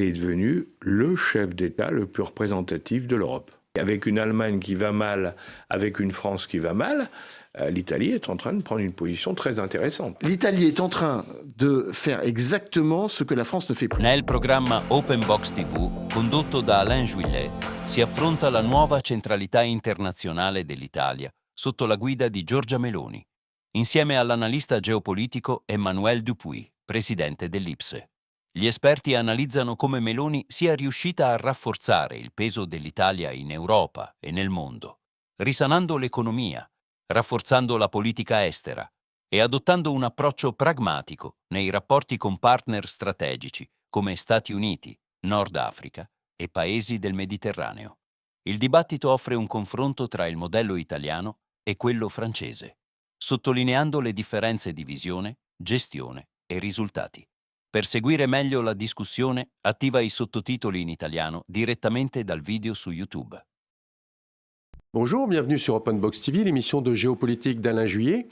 elle est devenue le chef d'État le plus représentatif de l'Europe. Avec une Allemagne qui va mal, avec une France qui va mal, l'Italie est en train de prendre une position très intéressante. L'Italie est en train de faire exactement ce que la France ne fait plus. Nel programma Open Box TV, condotto da Alain Juillet, si affronta la nuova centralità internazionale dell'Italia sotto la guida di Giorgia Meloni, insieme all'analista geopolitico Emmanuel Dupuy, presidente dell'IPSE. Gli esperti analizzano come Meloni sia riuscita a rafforzare il peso dell'Italia in Europa e nel mondo, risanando l'economia, rafforzando la politica estera e adottando un approccio pragmatico nei rapporti con partner strategici come Stati Uniti, Nord Africa e paesi del Mediterraneo. Il dibattito offre un confronto tra il modello italiano e quello francese, sottolineando le differenze di visione, gestione e risultati. Per seguire meglio la discussione, attiva i sottotitoli in italiano direttamente dal video su YouTube. Bonjour, bienvenue sur Open Box TV, l'émission de géopolitique d'Alain Juillet.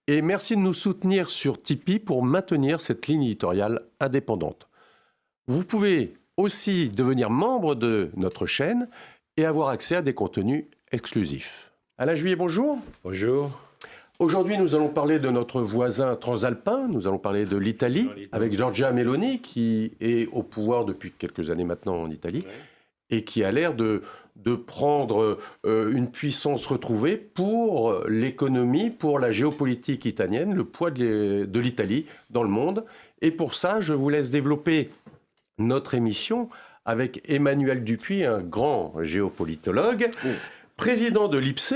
Et merci de nous soutenir sur Tipeee pour maintenir cette ligne éditoriale indépendante. Vous pouvez aussi devenir membre de notre chaîne et avoir accès à des contenus exclusifs. Alain Juillet, bonjour. Bonjour. Aujourd'hui, nous allons parler de notre voisin transalpin, nous allons parler de l'Italie, avec Giorgia Meloni, qui est au pouvoir depuis quelques années maintenant en Italie, et qui a l'air de prendre une puissance retrouvée pour l'économie, pour la géopolitique italienne, le poids de l'Italie dans le monde. Et pour ça, je vous laisse développer notre émission avec Emmanuel Dupuy, un grand géopolitologue, président de l'IPSE,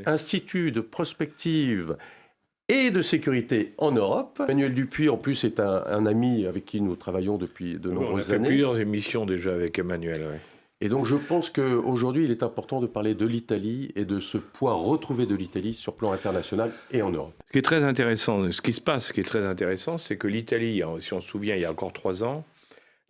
Institut de prospective et de sécurité en Europe. Emmanuel Dupuy, en plus, est un ami avec qui nous travaillons depuis de nombreuses années. On a fait plusieurs émissions déjà avec Emmanuel. Ouais. Et donc, je pense qu'aujourd'hui, il est important de parler de l'Italie et de ce poids retrouvé de l'Italie sur le plan international et en Europe. Ce qui est très intéressant, ce qui se passe, ce qui est très intéressant, c'est que l'Italie, si on se souvient, il y a encore 3 ans,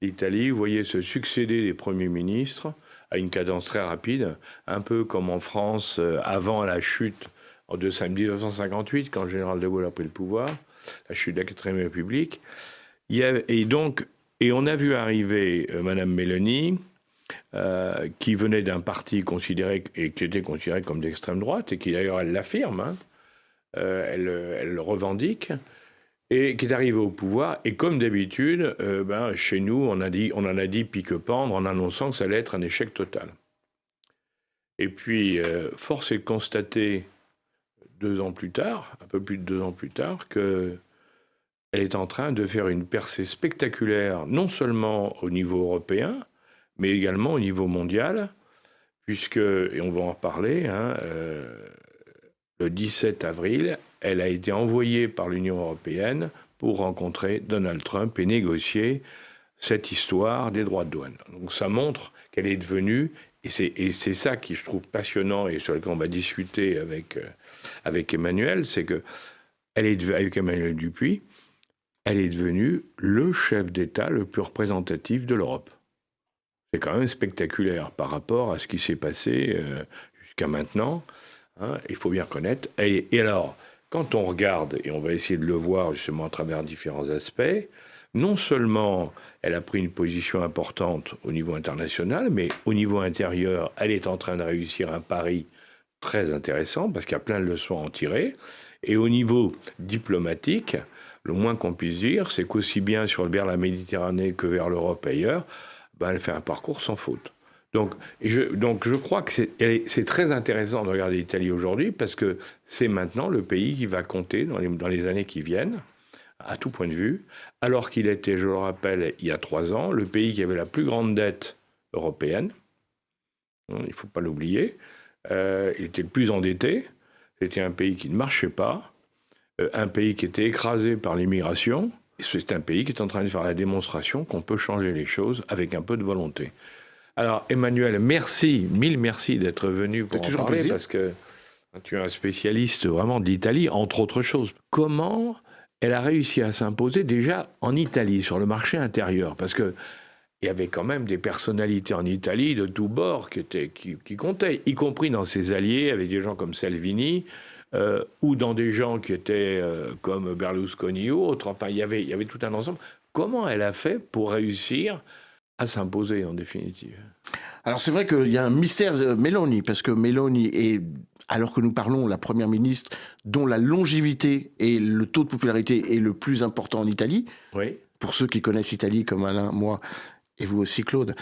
l'Italie voyait se succéder des premiers ministres à une cadence très rapide, un peu comme en France avant la chute de 1958, quand le général de Gaulle a pris le pouvoir, la chute de la 4e République. Et on a vu arriver Madame Meloni, qui venait d'un parti considéré, et qui était considéré comme d'extrême droite, et qui d'ailleurs, elle l'affirme, elle le revendique, et qui est arrivée au pouvoir. Et comme d'habitude, chez nous, on en a dit pique-pendre en annonçant que ça allait être un échec total. Et puis, force est de constater, 2 ans plus tard, un peu plus de 2 ans plus tard, qu'elle est en train de faire une percée spectaculaire, non seulement au niveau européen, mais également au niveau mondial, puisque, et on va en reparler, le 17 avril, elle a été envoyée par l'Union européenne pour rencontrer Donald Trump et négocier cette histoire des droits de douane. Donc ça montre qu'elle est devenue, et c'est ça qui je trouve passionnant et sur lequel on va discuter avec Emmanuel, c'est que avec Emmanuel Dupuy, elle est devenue le chef d'État le plus représentatif de l'Europe. C'est quand même spectaculaire par rapport à ce qui s'est passé jusqu'à maintenant. Il faut bien reconnaître. Et alors, quand on regarde, et on va essayer de le voir justement à travers différents aspects, non seulement elle a pris une position importante au niveau international, mais au niveau intérieur, elle est en train de réussir un pari très intéressant, parce qu'il y a plein de leçons à en tirer. Et au niveau diplomatique, le moins qu'on puisse dire, c'est qu'aussi bien vers la Méditerranée que vers l'Europe et ailleurs, elle fait un parcours sans faute. Donc je crois que c'est très intéressant de regarder l'Italie aujourd'hui, parce que c'est maintenant le pays qui va compter dans les années qui viennent, à tout point de vue, alors qu'il était, je le rappelle, il y a 3 ans, le pays qui avait la plus grande dette européenne. Il ne faut pas l'oublier. Il était le plus endetté. C'était un pays qui ne marchait pas, un pays qui était écrasé par l'immigration. C'est un pays qui est en train de faire la démonstration qu'on peut changer les choses avec un peu de volonté. Alors, Emmanuel, mille merci d'être venu pour en parler, parce que tu es un spécialiste vraiment de l'Italie, entre autres choses. Comment elle a réussi à s'imposer déjà en Italie, sur le marché intérieur? Parce qu'il y avait quand même des personnalités en Italie de tous bords qui comptaient, y compris dans ses alliés, avec des gens comme Salvini, ou dans des gens qui étaient comme Berlusconi ou autres. Enfin, il y avait tout un ensemble. Comment elle a fait pour réussir à s'imposer en définitive. Alors c'est vrai qu'il y a un mystère Meloni, parce que Meloni est, alors que nous parlons, la première ministre dont la longévité et le taux de popularité est le plus important en Italie. Oui. Pour ceux qui connaissent l'Italie, comme Alain, moi, et vous aussi Claude,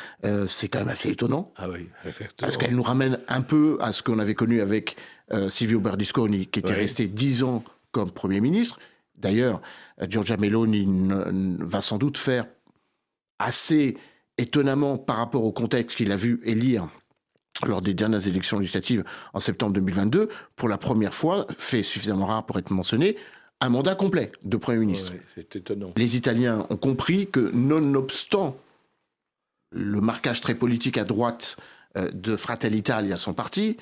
c'est quand même assez étonnant. Ah oui, exactement. Parce qu'elle nous ramène un peu à ce qu'on avait connu avec Silvio Berlusconi, qui était resté 10 ans comme Premier ministre. D'ailleurs, Giorgia Meloni va sans doute faire assez étonnamment par rapport au contexte qu'il a vu élire lors des dernières élections législatives en septembre 2022, pour la première fois, fait suffisamment rare pour être mentionné, un mandat complet de Premier ministre. Ouais, c'est étonnant. Les Italiens ont compris que, nonobstant le marquage très politique à droite de Fratelli d'Italia, son parti,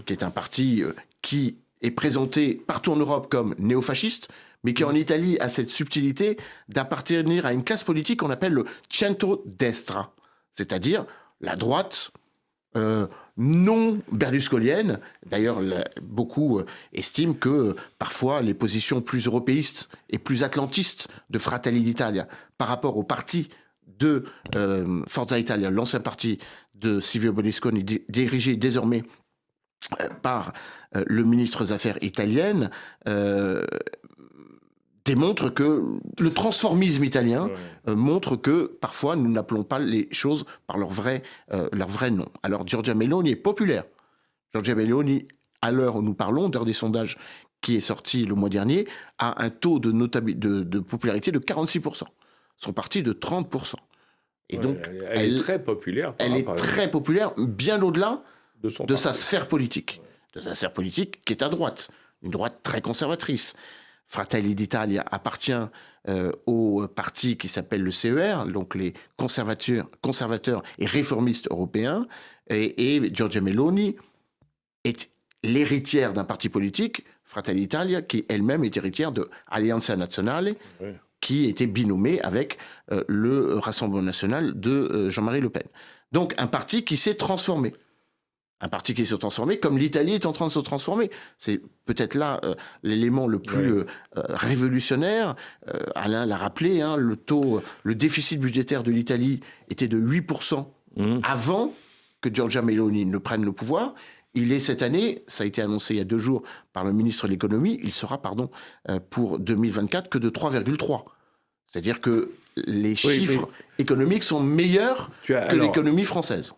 qui est un parti qui est présenté partout en Europe comme néofasciste, mais qui en Italie a cette subtilité d'appartenir à une classe politique qu'on appelle le centro-destra, c'est-à-dire la droite non berlusconienne. D'ailleurs, beaucoup estiment que parfois les positions plus européistes et plus atlantistes de Fratelli d'Italia par rapport au parti de Forza Italia, l'ancien parti de Silvio Berlusconi, dirigé désormais par le ministre des Affaires italienne, démontre que le transformisme italien montre que parfois nous n'appelons pas les choses par leur vrai nom. Alors Giorgia Meloni est populaire. Giorgia Meloni, à l'heure où nous parlons, d'heure des sondages qui est sorti le mois dernier, a un taux de popularité de 46%. Son parti de 30%. Et donc, elle est très populaire. Elle est très populaire, bien au-delà de sa sphère politique. Ouais. De sa sphère politique qui est à droite. Une droite très conservatrice. Fratelli d'Italia appartient au parti qui s'appelle le CER, donc les conservateurs et réformistes européens. Et Giorgia Meloni est l'héritière d'un parti politique, Fratelli d'Italia, qui elle-même est héritière de Alleanza Nazionale, qui était binommé avec le Rassemblement national de Jean-Marie Le Pen. Donc un parti qui s'est transformé. Un parti qui s'est transformé, comme l'Italie est en train de se transformer. C'est peut-être là l'élément le plus révolutionnaire. Alain l'a rappelé, hein, le déficit budgétaire de l'Italie était de 8% avant que Giorgia Meloni ne prenne le pouvoir. Il est cette année, ça a été annoncé il y a 2 jours par le ministre de l'économie, il sera, pour 2024 que de 3,3. C'est-à-dire que les chiffres économiques sont meilleurs que l'économie française.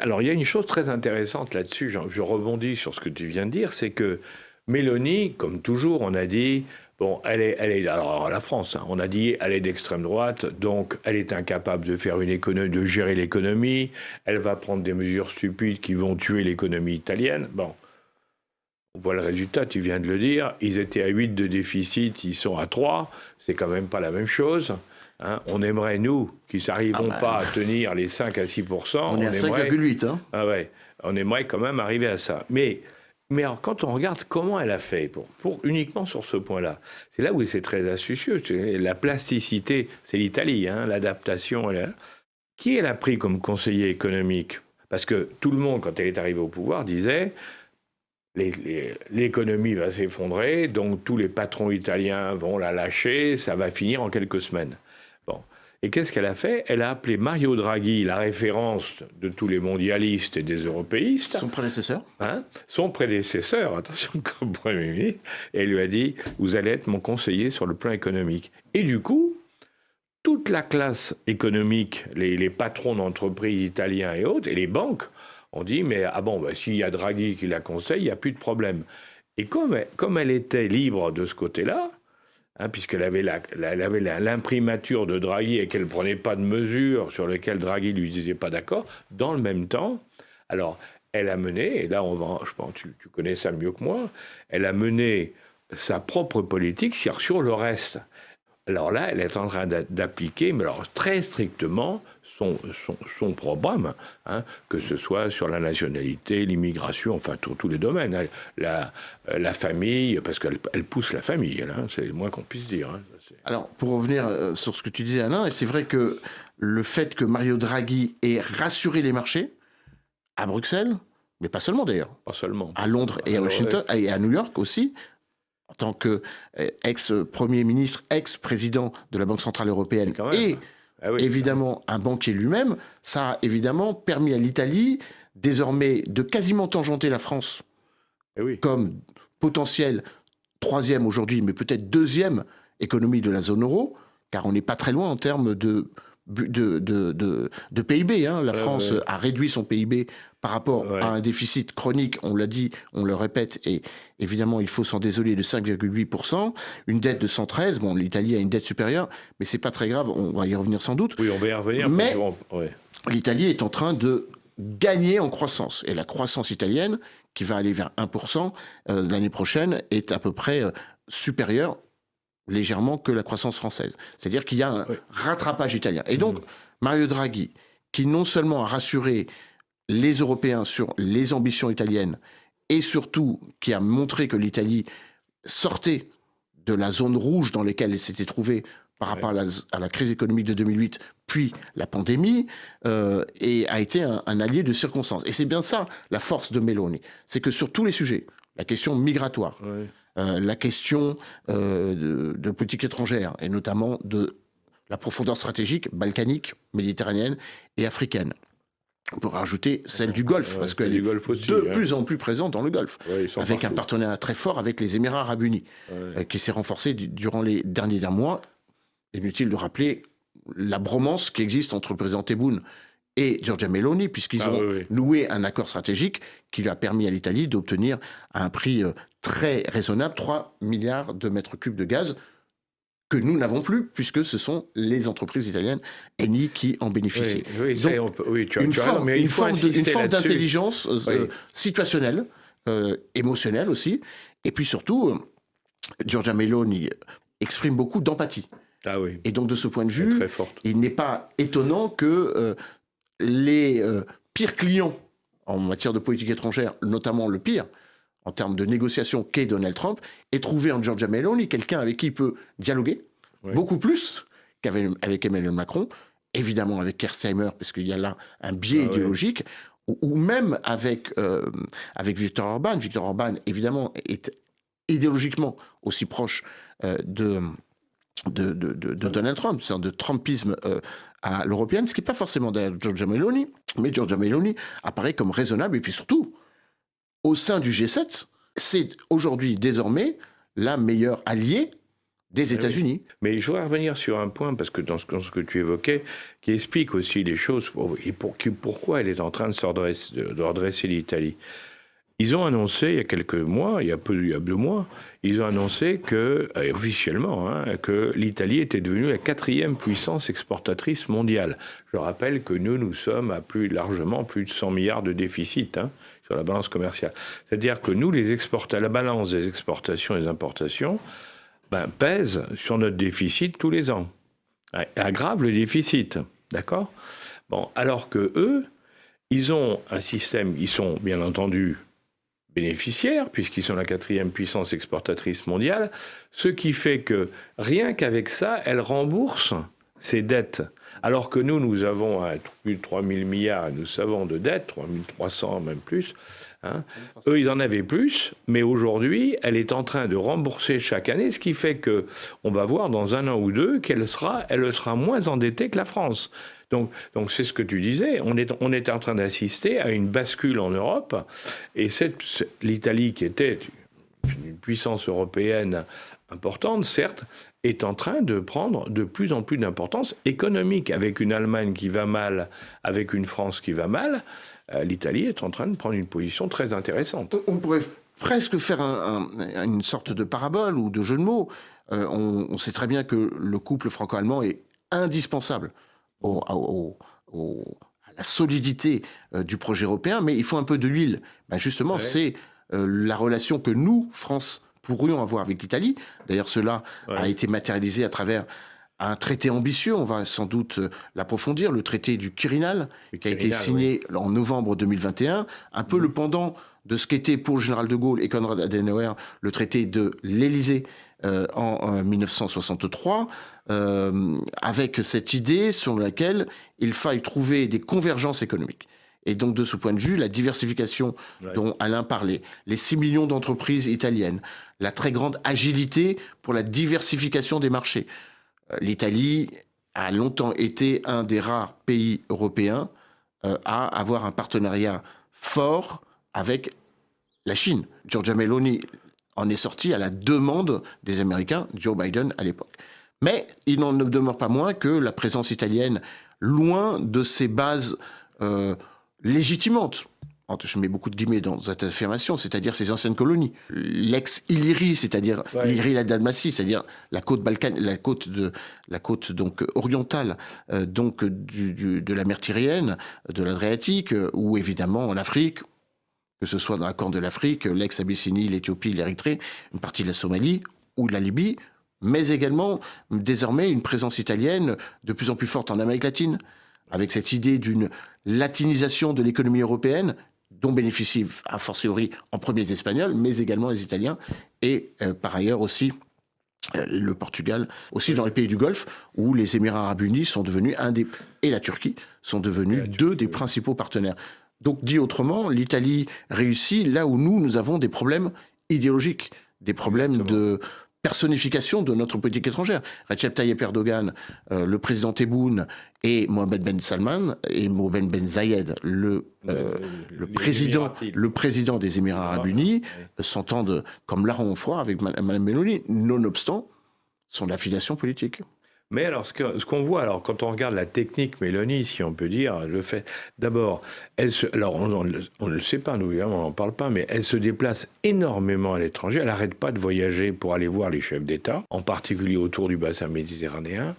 Alors, il y a une chose très intéressante là-dessus, je rebondis sur ce que tu viens de dire, c'est que Meloni, comme toujours, on a dit, bon, elle est alors la France, hein, on a dit, elle est d'extrême droite, donc elle est incapable de faire de gérer l'économie, elle va prendre des mesures stupides qui vont tuer l'économie italienne. Bon, on voit le résultat, tu viens de le dire, ils étaient à 8 de déficit, ils sont à 3, c'est quand même pas la même chose. Hein, on aimerait, nous, qu'ils n'arriveront pas à tenir les 5 à 6%. On est à 5,8. Hein. Ah ouais, on aimerait quand même arriver à ça. Mais alors, quand on regarde comment elle a fait, pour uniquement sur ce point-là, c'est là où c'est très astucieux. La plasticité, c'est l'Italie, hein, l'adaptation. Qui elle a pris comme conseiller économique? Parce que tout le monde, quand elle est arrivée au pouvoir, disait... L'économie va s'effondrer, donc tous les patrons italiens vont la lâcher, ça va finir en quelques semaines. Bon. Et qu'est-ce qu'elle a fait? Elle a appelé Mario Draghi, la référence de tous les mondialistes et des européistes. Son prédécesseur. Hein, son prédécesseur, attention, comme Premier ministre, et elle lui a dit, vous allez être mon conseiller sur le plan économique. Et du coup, toute la classe économique, les patrons d'entreprises italiens et autres, et les banques, on dit, mais s'il y a Draghi qui la conseille, il n'y a plus de problème. Et comme elle était libre de ce côté-là, hein, puisqu'elle avait l'imprimature de Draghi et qu'elle ne prenait pas de mesures sur lesquelles Draghi ne lui disait pas d'accord, dans le même temps, alors elle a mené, et là je pense tu connais ça mieux que moi, elle a mené sa propre politique sur le reste. Alors là, elle est en train d'appliquer, mais alors très strictement, son programme, hein, que ce soit sur la nationalité, l'immigration, enfin tous les domaines. Hein, la famille, parce qu'elle pousse la famille, hein, c'est le moins qu'on puisse dire. Hein, alors, pour revenir sur ce que tu disais, Alain, et c'est vrai que le fait que Mario Draghi ait rassuré les marchés à Bruxelles, mais pas seulement d'ailleurs, pas seulement, à Londres et à Washington, et à New York aussi, en tant que ex-premier ministre, ex-président de la Banque Centrale Européenne et Ah oui. évidemment un banquier lui-même, ça a évidemment permis à l'Italie désormais de quasiment tangenter la France Eh oui. comme potentiel troisième aujourd'hui, mais peut-être deuxième économie de la zone euro, car on n'est pas très loin en termes de PIB. Hein. La France a réduit son PIB par rapport à un déficit chronique, on l'a dit, on le répète, et évidemment, il faut s'en désoler, de 5,8%, une dette de 113%. Bon, l'Italie a une dette supérieure, mais c'est pas très grave, on va y revenir sans doute. Oui, on va y revenir. Mais l'Italie est en train de gagner en croissance. Et la croissance italienne, qui va aller vers 1% l'année prochaine, est à peu près supérieure légèrement que la croissance française. C'est-à-dire qu'il y a un rattrapage italien. Et donc, Mario Draghi, qui non seulement a rassuré les Européens sur les ambitions italiennes, et surtout qui a montré que l'Italie sortait de la zone rouge dans laquelle elle s'était trouvée par rapport à la crise économique de 2008, puis la pandémie, et a été un allié de circonstance. Et c'est bien ça, la force de Meloni. C'est que sur tous les sujets, la question migratoire, la question de politique étrangère, et notamment de la profondeur stratégique balkanique, méditerranéenne et africaine. On peut rajouter celle du Golfe, parce qu'elle est de plus en plus présente dans le Golfe, avec un partenariat très fort avec les Émirats arabes unis, qui s'est renforcé durant les derniers mois. Inutile de rappeler la bromance qui existe entre le président Tebboune et Giorgia Meloni, puisqu'ils ont noué un accord stratégique qui lui a permis à l'Italie d'obtenir à un prix très raisonnable 3 milliards de mètres cubes de gaz, que nous n'avons plus, puisque ce sont les entreprises italiennes Eni qui en bénéficient. Donc, une forme d'intelligence situationnelle, émotionnelle aussi, et puis surtout, Giorgia Meloni exprime beaucoup d'empathie. Et donc, de ce point de vue, il n'est pas étonnant que les pires clients en matière de politique étrangère, notamment le pire, en termes de négociation qu'est Donald Trump, aient trouvé en Giorgia Meloni quelqu'un avec qui il peut dialoguer, beaucoup plus qu'avec Emmanuel Macron, évidemment avec Keir Starmer, parce qu'il y a là un biais idéologique, ou même avec Viktor Orban. Viktor Orban, évidemment, est idéologiquement aussi proche de Donald Trump, c'est-à-dire de Trumpisme à l'européenne, ce qui n'est pas forcément d'ailleurs Giorgia Meloni, mais Giorgia Meloni apparaît comme raisonnable, et puis surtout, au sein du G7, c'est aujourd'hui, désormais, la meilleure alliée des États-Unis. Mais je voudrais revenir sur un point, parce que dans ce que tu évoquais, qui explique aussi les choses, et pourquoi elle est en train de redresser l'Italie. Ils ont annoncé, il y a quelques mois, il y a 2 mois, ils ont annoncé que, officiellement, que l'Italie était devenue la 4e puissance exportatrice mondiale. Je rappelle que nous sommes à largement plus de 100 milliards de déficit sur la balance commerciale. C'est-à-dire que nous, la balance des exportations et des importations pèse sur notre déficit tous les ans. Aggrave le déficit, d'accord ? Bon, alors que eux, ils ont un système, ils sont bien entendu bénéficiaires, puisqu'ils sont la 4e puissance exportatrice mondiale, ce qui fait que rien qu'avec ça, elle rembourse ses dettes. Alors que nous avons plus de 3 000 milliards, nous avons de dettes, 3 300 même plus. Eux, ils en avaient plus, mais aujourd'hui, elle est en train de rembourser chaque année, ce qui fait qu'on va voir dans 1 an ou 2 qu'elle sera moins endettée que la France. Donc c'est ce que tu disais, on est en train d'assister à une bascule en Europe, et l'Italie, qui était une puissance européenne importante, certes, est en train de prendre de plus en plus d'importance économique. Avec une Allemagne qui va mal, avec une France qui va mal, l'Italie est en train de prendre une position très intéressante. On pourrait presque faire une sorte de parabole ou de jeu de mots. On sait très bien que le couple franco-allemand est indispensable à la solidité du projet européen, mais il faut un peu de l'huile. Justement, c'est la relation que nous, France, pourrions avoir avec l'Italie. D'ailleurs, cela a été matérialisé à travers un traité ambitieux, on va sans doute l'approfondir, le traité du Quirinal, qui a été signé en novembre 2021, un peu le pendant de ce qu'était pour le général de Gaulle et Konrad Adenauer le traité de l'Élysée en 1963, avec cette idée sur laquelle il faille trouver des convergences économiques. Et donc, de ce point de vue, la diversification dont Alain parlait, les 6 millions d'entreprises italiennes, la très grande agilité pour la diversification des marchés. L'Italie a longtemps été un des rares pays européens à avoir un partenariat fort avec la Chine. Giorgia Meloni en est sortie à la demande des Américains, Joe Biden à l'époque. Mais il n'en demeure pas moins que la présence italienne, loin de ses bases légitimantes, je mets beaucoup de guillemets dans cette affirmation, c'est-à-dire ses anciennes colonies, l'ex-Illyrie, c'est-à-dire l'Illyrie et la Dalmatie, c'est-à-dire la côte donc orientale, donc de la mer Tyrrhéenne, de l'Adriatique, ou évidemment en Afrique, que ce soit dans la Corne de l'Afrique, l'ex-Abyssinie, l'Éthiopie, l'Érythrée, une partie de la Somalie ou de la Libye, mais également désormais une présence italienne de plus en plus forte en Amérique latine, avec cette idée d'une latinisation de l'économie européenne, dont bénéficient a fortiori en premier les Espagnols, mais également les Italiens, et par ailleurs aussi le Portugal, aussi dans les pays du Golfe, où les Émirats arabes unis sont devenus et la Turquie sont devenus deux des principaux partenaires. Donc dit autrement, l'Italie réussit là où nous avons des problèmes idéologiques, des problèmes de personnification de notre politique étrangère. Recep Tayyip Erdogan, le président Tebboune et Mohamed Ben Salman et Mohamed Ben Zayed, le président des Émirats arabes unis, s'entendent comme larron froid avec Mme Meloni, nonobstant son affiliation politique. Mais alors, ce qu'on voit, alors, quand on regarde la technique Meloni, si on peut dire, le fait, d'abord, alors on ne le sait pas, nous, évidemment, on n'en parle pas, mais elle se déplace énormément à l'étranger. Elle n'arrête pas de voyager pour aller voir les chefs d'État, en particulier autour du bassin méditerranéen.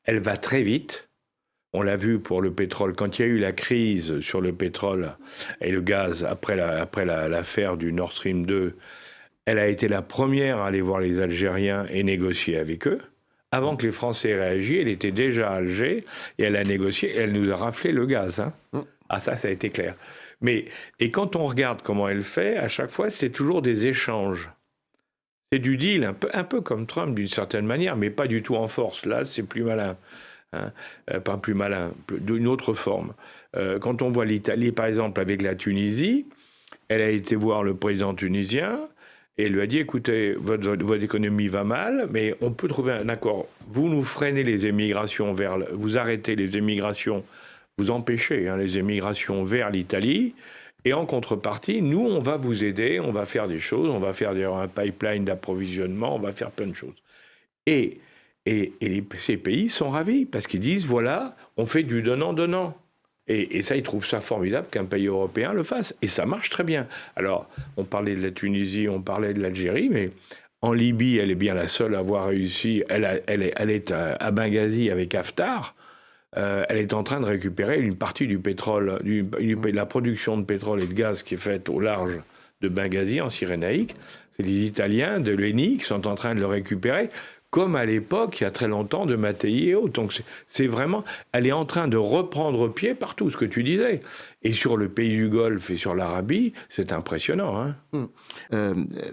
Elle va très vite. On l'a vu pour le pétrole. Quand il y a eu la crise sur le pétrole et le gaz, après l'affaire du Nord Stream 2, elle a été la première à aller voir les Algériens et négocier avec eux. Avant que les Français réagissent, elle était déjà à Alger et elle a négocié et elle nous a raflé le gaz. Hein. Ah ça a été clair. Et quand on regarde comment elle fait, à chaque fois, c'est toujours des échanges. C'est du deal, un peu comme Trump d'une certaine manière, mais pas du tout en force. Là, c'est plus malin. Hein. Pas plus malin, d'une autre forme. Quand on voit l'Italie, par exemple, avec la Tunisie, elle a été voir le président tunisien, et il lui a dit, écoutez, votre économie va mal, mais on peut trouver un accord. Vous nous freinez les émigrations vous arrêtez les émigrations, vous empêchez les émigrations vers l'Italie, et en contrepartie, nous, on va vous aider, on va faire des choses, on va faire un pipeline d'approvisionnement, on va faire plein de choses. Et ces pays sont ravis, parce qu'ils disent, voilà, on fait du donnant-donnant. Et ça, ils trouvent ça formidable qu'un pays européen le fasse. Et ça marche très bien. Alors, on parlait de la Tunisie, on parlait de l'Algérie, mais en Libye, elle est bien la seule à avoir réussi. Elle est à Benghazi avec Haftar. Elle est en train de récupérer une partie du pétrole, de la production de pétrole et de gaz qui est faite au large de Benghazi, en Cyrénaïque. C'est les Italiens de l'ENI qui sont en train de le récupérer, comme à l'époque, il y a très longtemps, de Mattei et autres. Donc c'est vraiment, elle est en train de reprendre pied partout, ce que tu disais. Et sur le pays du Golfe et sur l'Arabie, c'est impressionnant. Hein.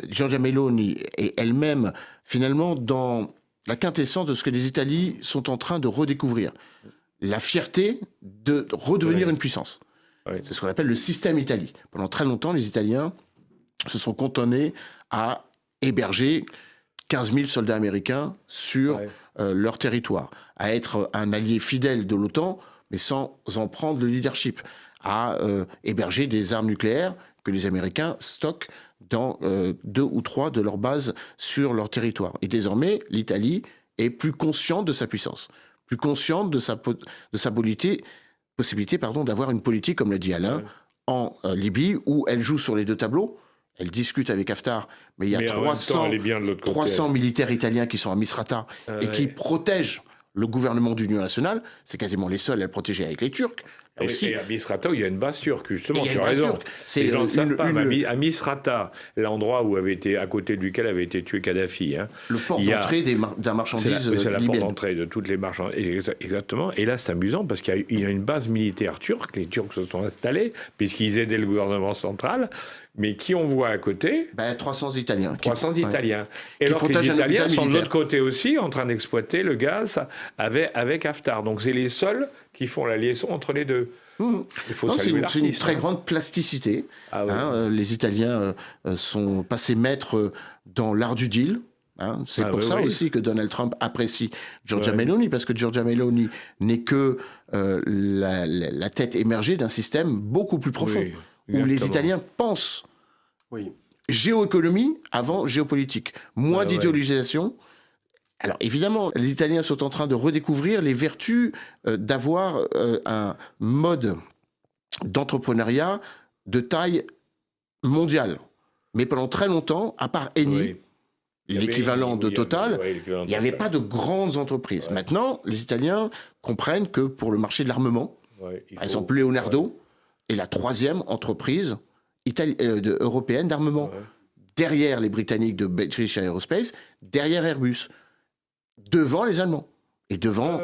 Giorgia Meloni est elle-même, finalement, dans la quintessence de ce que les Italiens sont en train de redécouvrir. La fierté de redevenir une puissance. Oui. C'est ce qu'on appelle le système Italie. Pendant très longtemps, les Italiens se sont cantonnés à héberger 15 000 soldats américains sur leur territoire, à être un allié fidèle de l'OTAN, mais sans en prendre le leadership, à héberger des armes nucléaires que les Américains stockent dans 2 ou 3 de leurs bases sur leur territoire. Et désormais, l'Italie est plus consciente de sa puissance, plus consciente de sa possibilité d'avoir une politique, comme l'a dit Alain, en Libye, où elle joue sur les 2 tableaux. Elle discute avec Haftar, mais il y a 300 militaires italiens qui sont à Misrata et qui protègent le gouvernement d'union nationale. C'est quasiment les seuls à le protéger avec les Turcs. Et à Misrata, il y a une base turque, justement, tu as raison. Les gens ne savent pas, à Misrata, l'endroit à côté duquel avait été tué Kadhafi. Hein, le port d'entrée d'un marchandise c'est la porte d'entrée de toutes les marchandises, exactement. Et là, c'est amusant, parce qu'il y a une base militaire turque, les Turcs se sont installés, puisqu'ils aidaient le gouvernement central, mais qui on voit à côté 300 Italiens. 300 Italiens. Et alors que les Italiens sont de l'autre côté aussi, en train d'exploiter le gaz avec Haftar. Donc c'est les seuls qui font la liaison entre les deux. C'est une très grande plasticité. Les Italiens sont passés maîtres dans l'art du deal, Hein. C'est pour ça aussi que Donald Trump apprécie Giorgia Meloni, parce que Giorgia Meloni n'est que la tête émergée d'un système beaucoup plus profond, où les Italiens pensent géoéconomie avant géopolitique, moins d'idéologisation. Alors évidemment, les Italiens sont en train de redécouvrir les vertus d'avoir un mode d'entrepreneuriat de taille mondiale. Mais pendant très longtemps, à part Eni, l'équivalent de Total, il n'y avait pas de grandes entreprises. Maintenant, les Italiens comprennent que pour le marché de l'armement, par exemple, Leonardo est la 3e entreprise européenne d'armement. Derrière les Britanniques de British Aerospace, derrière Airbus, devant les Allemands et devant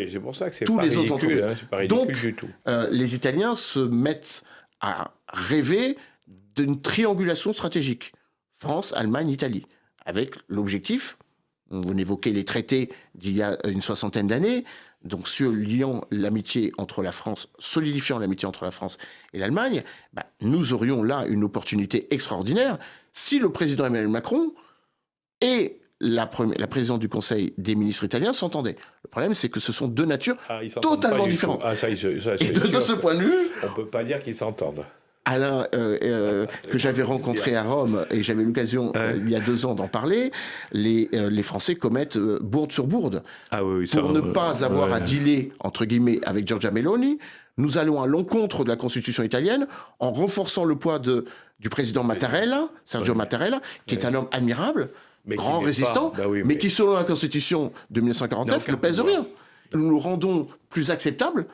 c'est pour ça que c'est tous pas les ridicule, autres entreprises. C'est pas ridicule Donc, du tout. Les Italiens se mettent à rêver d'une triangulation stratégique. France, Allemagne, Italie. Avec l'objectif, vous évoquez les traités d'il y a une 60aine d'années, donc solidifiant l'amitié entre la France et l'Allemagne, nous aurions là une opportunité extraordinaire si le président Emmanuel Macron et la présidente du Conseil des ministres italiens s'entendaient. Le problème, c'est que ce sont deux natures totalement différentes. Et de ce point de vue... On ne peut pas dire qu'ils s'entendent. Alain, que j'avais rencontré à Rome, et j'avais l'occasion, il y a 2 ans, d'en parler, les Français commettent bourde sur bourde. Pour ne pas avoir à dealer, entre guillemets, avec Giorgia Meloni, nous allons à l'encontre de la Constitution italienne en renforçant le poids du président Mattarella, Sergio Mattarella, qui est un homme admirable, grand résistant, mais qui, selon la Constitution de 1949, ne pèse rien. Nous le rendons plus acceptable,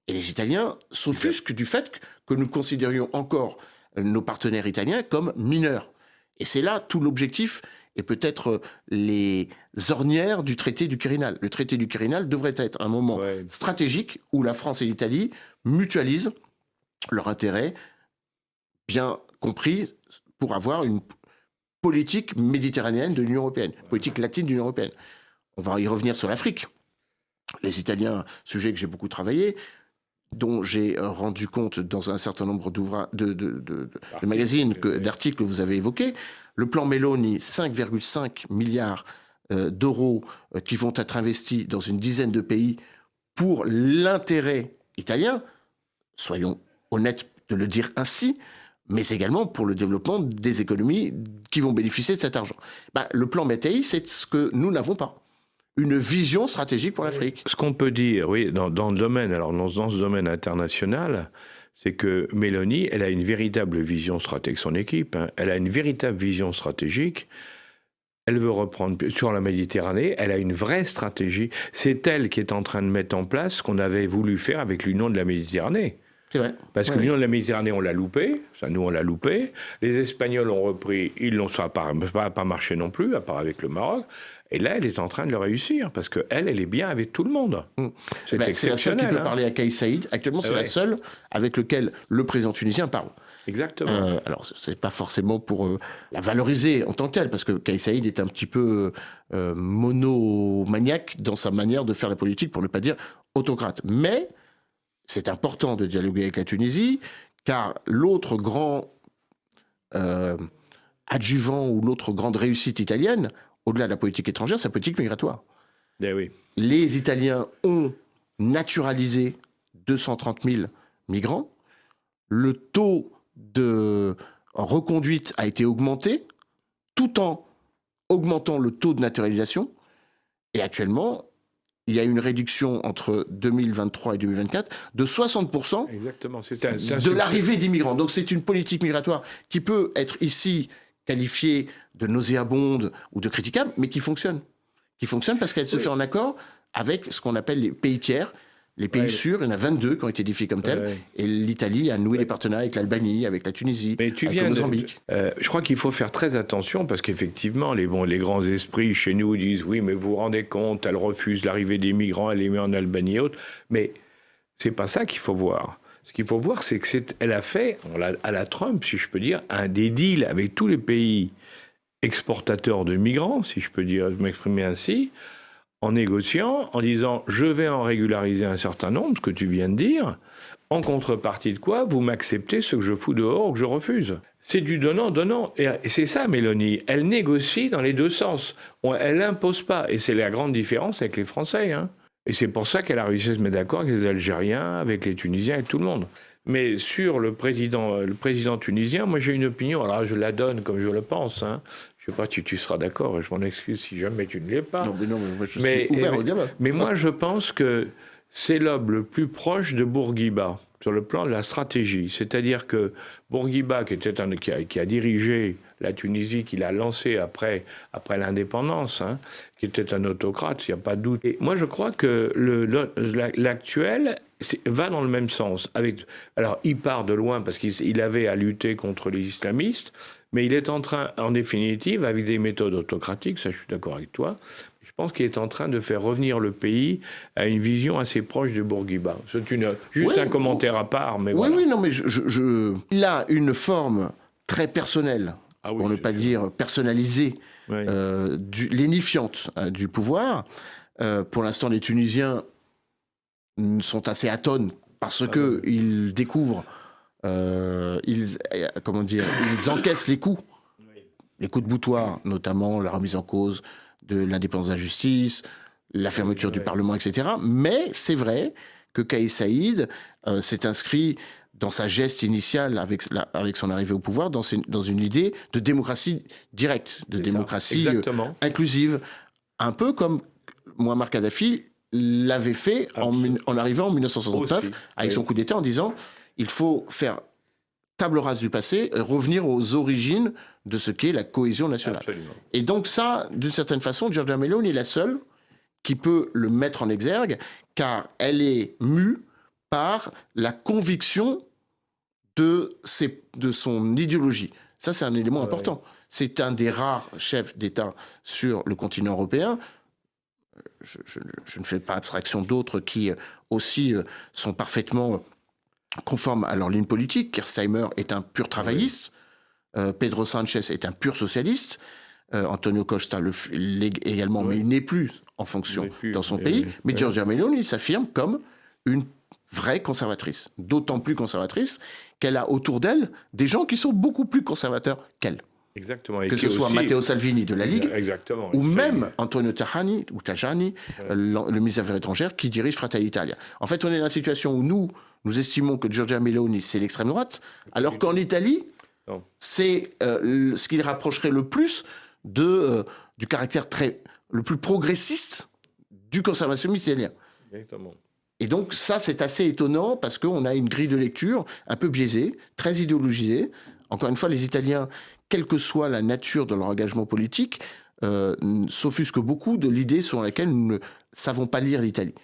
et les Italiens s'offusquent du fait que nous considérions encore nos partenaires italiens comme mineurs. Et c'est là tout l'objectif, et peut-être les ornières du traité du Quirinal. Le traité du Quirinal devrait être un moment stratégique où la France et l'Italie mutualisent leurs intérêts, bien compris, pour avoir une politique méditerranéenne de l'Union européenne, politique latine de l'Union européenne. On va y revenir sur l'Afrique. Les Italiens, sujet que j'ai beaucoup travaillé, dont j'ai rendu compte dans un certain nombre de magazines, d'articles que vous avez évoqués, le plan Meloni, 5,5 milliards d'euros qui vont être investis dans une dizaine de pays pour l'intérêt italien, soyons honnêtes de le dire ainsi, mais également pour le développement des économies qui vont bénéficier de cet argent. Le plan Mattei, c'est ce que nous n'avons pas. Une vision stratégique pour l'Afrique. Ce qu'on peut dire, dans le domaine, dans ce domaine international, c'est que Meloni, elle a une véritable vision stratégique, son équipe, elle a une véritable vision stratégique. Elle veut reprendre sur la Méditerranée, elle a une vraie stratégie. C'est elle qui est en train de mettre en place ce qu'on avait voulu faire avec l'Union de la Méditerranée. C'est vrai. Parce que l'Union de la Méditerranée, on l'a loupé, nous on l'a loupé. Les Espagnols ont repris, ça n'a pas marché non plus, à part avec le Maroc. Et là, elle est en train de le réussir, parce qu'elle est bien avec tout le monde. C'est exceptionnel. C'est la seule qui peut parler à Kais Saïd. Actuellement, c'est la seule avec laquelle le président tunisien parle. Exactement. Alors, c'est pas forcément pour la valoriser en tant que telle, parce que Kais Saïd est un petit peu monomaniaque dans sa manière de faire la politique, pour ne pas dire autocrate. Mais c'est important de dialoguer avec la Tunisie, car l'autre grand adjuvant ou l'autre grande réussite italienne, au-delà de la politique étrangère, c'est la politique migratoire. Les Italiens ont naturalisé 230 000 migrants. Le taux de reconduite a été augmenté, tout en augmentant le taux de naturalisation. Et actuellement, il y a une réduction entre 2023 et 2024 de 60% de l'arrivée d'immigrants. Donc c'est une politique migratoire qui peut être ici qualifiée de nauséabonde ou de critiquable, mais qui fonctionne. Qui fonctionne parce qu'elle se fait en accord avec ce qu'on appelle les pays tiers. Les pays sûrs, il y en a 22 qui ont été édifiés comme tels. Et l'Italie a noué des partenariats avec l'Albanie, avec la Tunisie, avec le Mozambique. Je crois qu'il faut faire très attention parce qu'effectivement, les grands esprits chez nous disent « Oui, mais vous vous rendez compte, elle refuse l'arrivée des migrants, elle les met en Albanie et autres. » Mais c'est pas ça qu'il faut voir. Ce qu'il faut voir, c'est qu'elle a fait, à la Trump, si je peux dire, des deals avec tous les pays exportateurs de migrants, si je peux dire, m'exprimer ainsi, en négociant, en disant « je vais en régulariser un certain nombre », ce que tu viens de dire, en contrepartie de quoi vous m'acceptez ce que je fous dehors ou que je refuse. C'est du donnant-donnant. Et c'est ça, Mélanie. Elle négocie dans les deux sens. Elle n'impose pas. Et c'est la grande différence avec les Français. Hein. Et c'est pour ça qu'elle a réussi à se mettre d'accord avec les Algériens, avec les Tunisiens et tout le monde. Mais sur le président tunisien, moi j'ai une opinion, alors je la donne comme je le pense. Hein. Je ne sais pas si tu seras d'accord, je m'en excuse si jamais tu ne l'es pas. Non, mais moi, je suis ouvert au dialogue. Mais moi, je pense que c'est l'homme le plus proche de Bourguiba, sur le plan de la stratégie. C'est-à-dire que Bourguiba, qui a dirigé la Tunisie, qui l'a lancée après l'indépendance, hein, qui était un autocrate, il n'y a pas de doute. Et moi, je crois que l'actuel va dans le même sens. Alors, il part de loin parce qu'il avait à lutter contre les islamistes, mais il est en train, en définitive, avec des méthodes autocratiques, ça je suis d'accord avec toi, je pense qu'il est en train de faire revenir le pays à une vision assez proche de Bourguiba. C'est juste un commentaire à part, mais voilà. Oui, non, mais il a une forme très personnelle, pour ne pas dire personnalisée, lénifiante du pouvoir. Pour l'instant, les Tunisiens sont assez atones parce qu'ils découvrent, ils encaissent les coups de boutoir, notamment la remise en cause de l'indépendance de la justice, la fermeture du Parlement, etc. Mais c'est vrai que Kais Saïed s'est inscrit dans sa geste initiale avec son arrivée au pouvoir dans une idée de démocratie directe, de démocratie inclusive, un peu comme Mouammar Kadhafi l'avait fait en arrivant en 1969 avec son coup d'État en disant il faut faire table rase du passé, revenir aux origines de ce qu'est la cohésion nationale. Absolument. Et donc ça, d'une certaine façon, Giorgia Meloni est la seule qui peut le mettre en exergue, car elle est mue par la conviction de son idéologie. Ça, c'est un élément important. C'est un des rares chefs d'État sur le continent européen. Je ne fais pas abstraction d'autres qui aussi sont parfaitement conformes à leur ligne politique. Keir Starmer est un pur travailliste. Pedro Sanchez est un pur socialiste. Antonio Costa l'est également, mais il n'est plus en fonction dans son pays. Mais Giorgia Meloni s'affirme comme une vraie conservatrice. D'autant plus conservatrice qu'elle a autour d'elle des gens qui sont beaucoup plus conservateurs qu'elle. Exactement. Et que ce soit Matteo Salvini de la Ligue, ou même Antonio Tajani, le ministre des Affaires étrangères, qui dirige Fratelli d'Italia. En fait, on est dans une situation où nous estimons que Giorgia Meloni, c'est l'extrême droite, alors qu'en Italie, c'est ce qui les rapprocherait le plus du caractère le plus progressiste du conservationnisme italien. Exactement. Et donc ça, c'est assez étonnant parce qu'on a une grille de lecture un peu biaisée, très idéologisée. Encore une fois, les Italiens, quelle que soit la nature de leur engagement politique, s'offusquent beaucoup de l'idée selon laquelle nous ne savons pas lire l'Italie.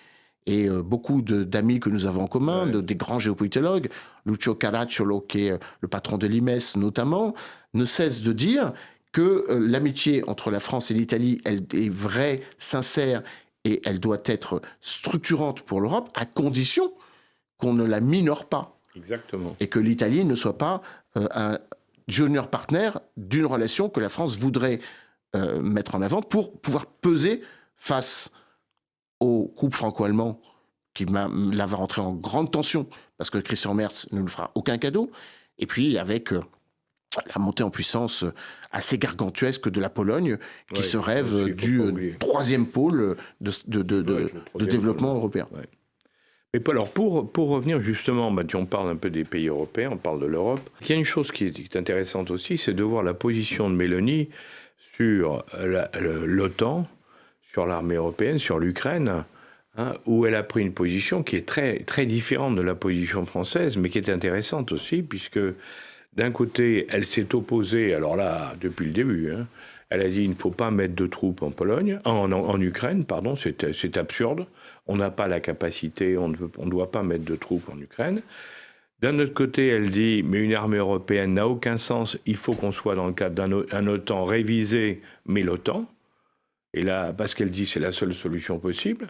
Et beaucoup d'amis que nous avons en commun, des grands géopolitologues, Lucio Caracciolo, qui est le patron de l'IMES notamment, ne cesse de dire que l'amitié entre la France et l'Italie, elle est vraie, sincère, et elle doit être structurante pour l'Europe, à condition qu'on ne la minore pas. Exactement. Et que l'Italie ne soit pas un junior partner d'une relation que la France voudrait mettre en avant pour pouvoir peser face au couple franco-allemand qui va rentrer en grande tension parce que Christian Merz ne nous fera aucun cadeau. Et puis avec la montée en puissance assez gargantuesque de la Pologne qui se rêve du troisième pôle de développement européen. Ouais. Mais alors, pour revenir justement, on parle un peu des pays européens, on parle de l'Europe. Il y a une chose qui est intéressante aussi, c'est de voir la position de Meloni sur l'OTAN, sur l'armée européenne, sur l'Ukraine, où elle a pris une position qui est très, très différente de la position française, mais qui est intéressante aussi, puisque d'un côté, elle s'est opposée, alors là, depuis le début, elle a dit il ne faut pas mettre de troupes en Pologne, en Ukraine, pardon, c'est absurde. On n'a pas la capacité, on ne doit pas mettre de troupes en Ukraine. D'un autre côté, elle dit mais une armée européenne n'a aucun sens, il faut qu'on soit dans le cadre d'un OTAN révisé, mais l'OTAN. Et là, parce qu'elle dit c'est la seule solution possible.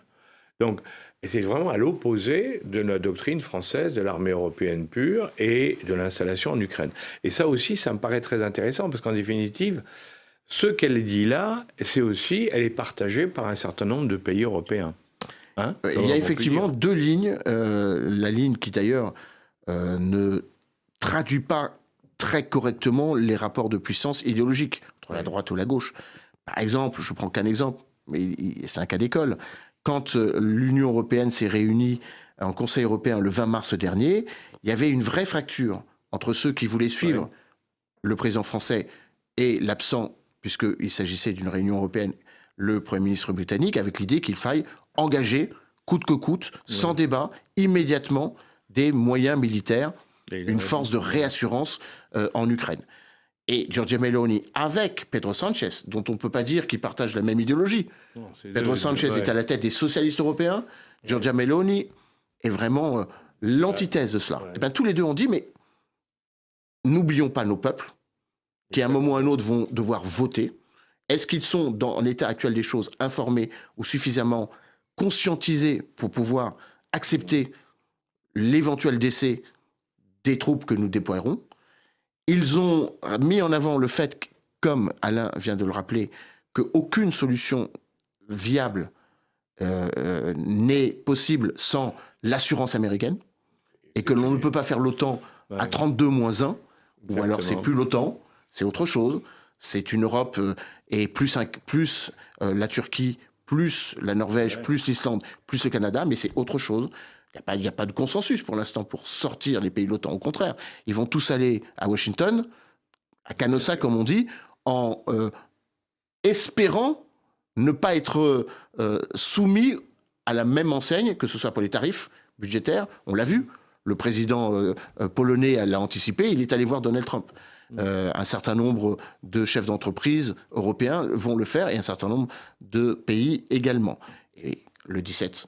Donc, c'est vraiment à l'opposé de la doctrine française de l'armée européenne pure et de l'installation en Ukraine. Et ça aussi, ça me paraît très intéressant, parce qu'en définitive, ce qu'elle dit là, c'est aussi, elle est partagée par un certain nombre de pays européens. Hein, il y a effectivement deux lignes. La ligne qui d'ailleurs ne traduit pas très correctement les rapports de puissance idéologiques entre la droite ou la gauche. Par exemple, je prends qu'un exemple, mais c'est un cas d'école. Quand l'Union européenne s'est réunie en Conseil européen le 20 mars dernier, il y avait une vraie fracture entre ceux qui voulaient suivre le président français et l'absent, puisqu'il s'agissait d'une réunion européenne, le Premier ministre britannique, avec l'idée qu'il faille engager, coûte que coûte, sans débat, immédiatement, des moyens militaires, une force de réassurance en Ukraine. Et Giorgia Meloni, avec Pedro Sanchez, dont on ne peut pas dire qu'ils partagent la même idéologie. Non, Pedro Sanchez est à la tête des socialistes européens. Giorgia Meloni est vraiment l'antithèse de cela. Et bien, tous les deux ont dit, mais n'oublions pas nos peuples, qui à un moment ou à un autre vont devoir voter. Est-ce qu'ils sont, dans l'état actuel des choses, informés ou suffisamment conscientisés pour pouvoir accepter l'éventuel décès des troupes que nous déploierons? Ils ont mis en avant le fait, comme Alain vient de le rappeler, qu'aucune solution viable n'est possible sans l'assurance américaine et que l'on ne peut pas faire l'OTAN à 32-1, ou alors c'est plus l'OTAN, c'est autre chose. C'est une Europe et plus la Turquie, plus la Norvège, plus l'Islande, plus le Canada, mais c'est autre chose. Il n'y a pas de consensus pour l'instant pour sortir les pays de l'OTAN. Au contraire, ils vont tous aller à Washington, à Canossa, comme on dit, en espérant ne pas être soumis à la même enseigne, que ce soit pour les tarifs budgétaires. On l'a vu, le président polonais l'a anticipé, il est allé voir Donald Trump. Un certain nombre de chefs d'entreprise européens vont le faire et un certain nombre de pays également. Et le 17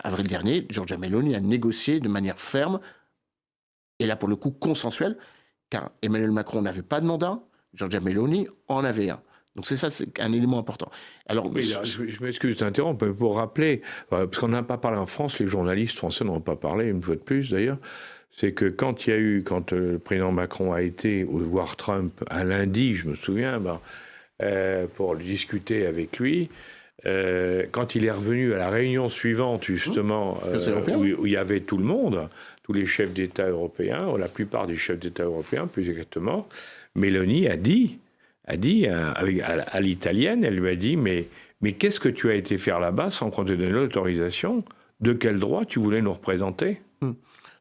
avril dernier, Giorgia Meloni a négocié de manière ferme, et là pour le coup consensuelle, car Emmanuel Macron n'avait pas de mandat, Giorgia Meloni en avait un. Donc c'est ça, c'est un élément important. Alors, oui, là, je m'excuse de t'interrompre, mais pour rappeler, parce qu'on n'a pas parlé en France, les journalistes français n'en ont pas parlé, une fois de plus d'ailleurs, c'est que quand le président Macron a été voir Trump un lundi, je me souviens, pour discuter avec lui, quand il est revenu à la réunion suivante, justement, où il y avait tout le monde, tous les chefs d'État européens, ou la plupart des chefs d'État européens, plus exactement, Meloni a dit à l'italienne, elle lui a dit, mais qu'est-ce que tu as été faire là-bas sans qu'on te donne l'autorisation? De quel droit tu voulais nous représenter?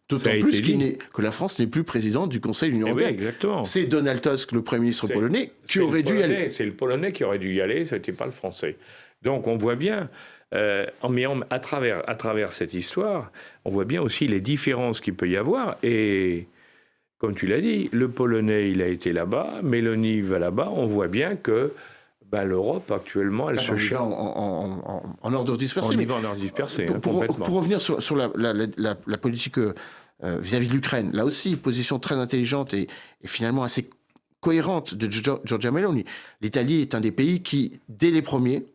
D'autant plus que la France n'est plus présidente du Conseil de l'Union européenne. Oui, exactement. C'est Donald Tusk, le Premier ministre polonais, qui aurait dû y aller. C'est le Polonais qui aurait dû y aller, ce n'était pas le Français. Donc on voit bien, à travers cette histoire, on voit bien aussi les différences qu'il peut y avoir. Et comme tu l'as dit, le Polonais, il a été là-bas, Meloni va là-bas, on voit bien que l'Europe, actuellement, elle se cherche en ordre dispersé. En ordre dispersé, pour revenir sur la politique vis-à-vis de l'Ukraine, là aussi, position très intelligente et finalement assez cohérente de Giorgia Meloni. L'Italie est un des pays qui, dès les premiers,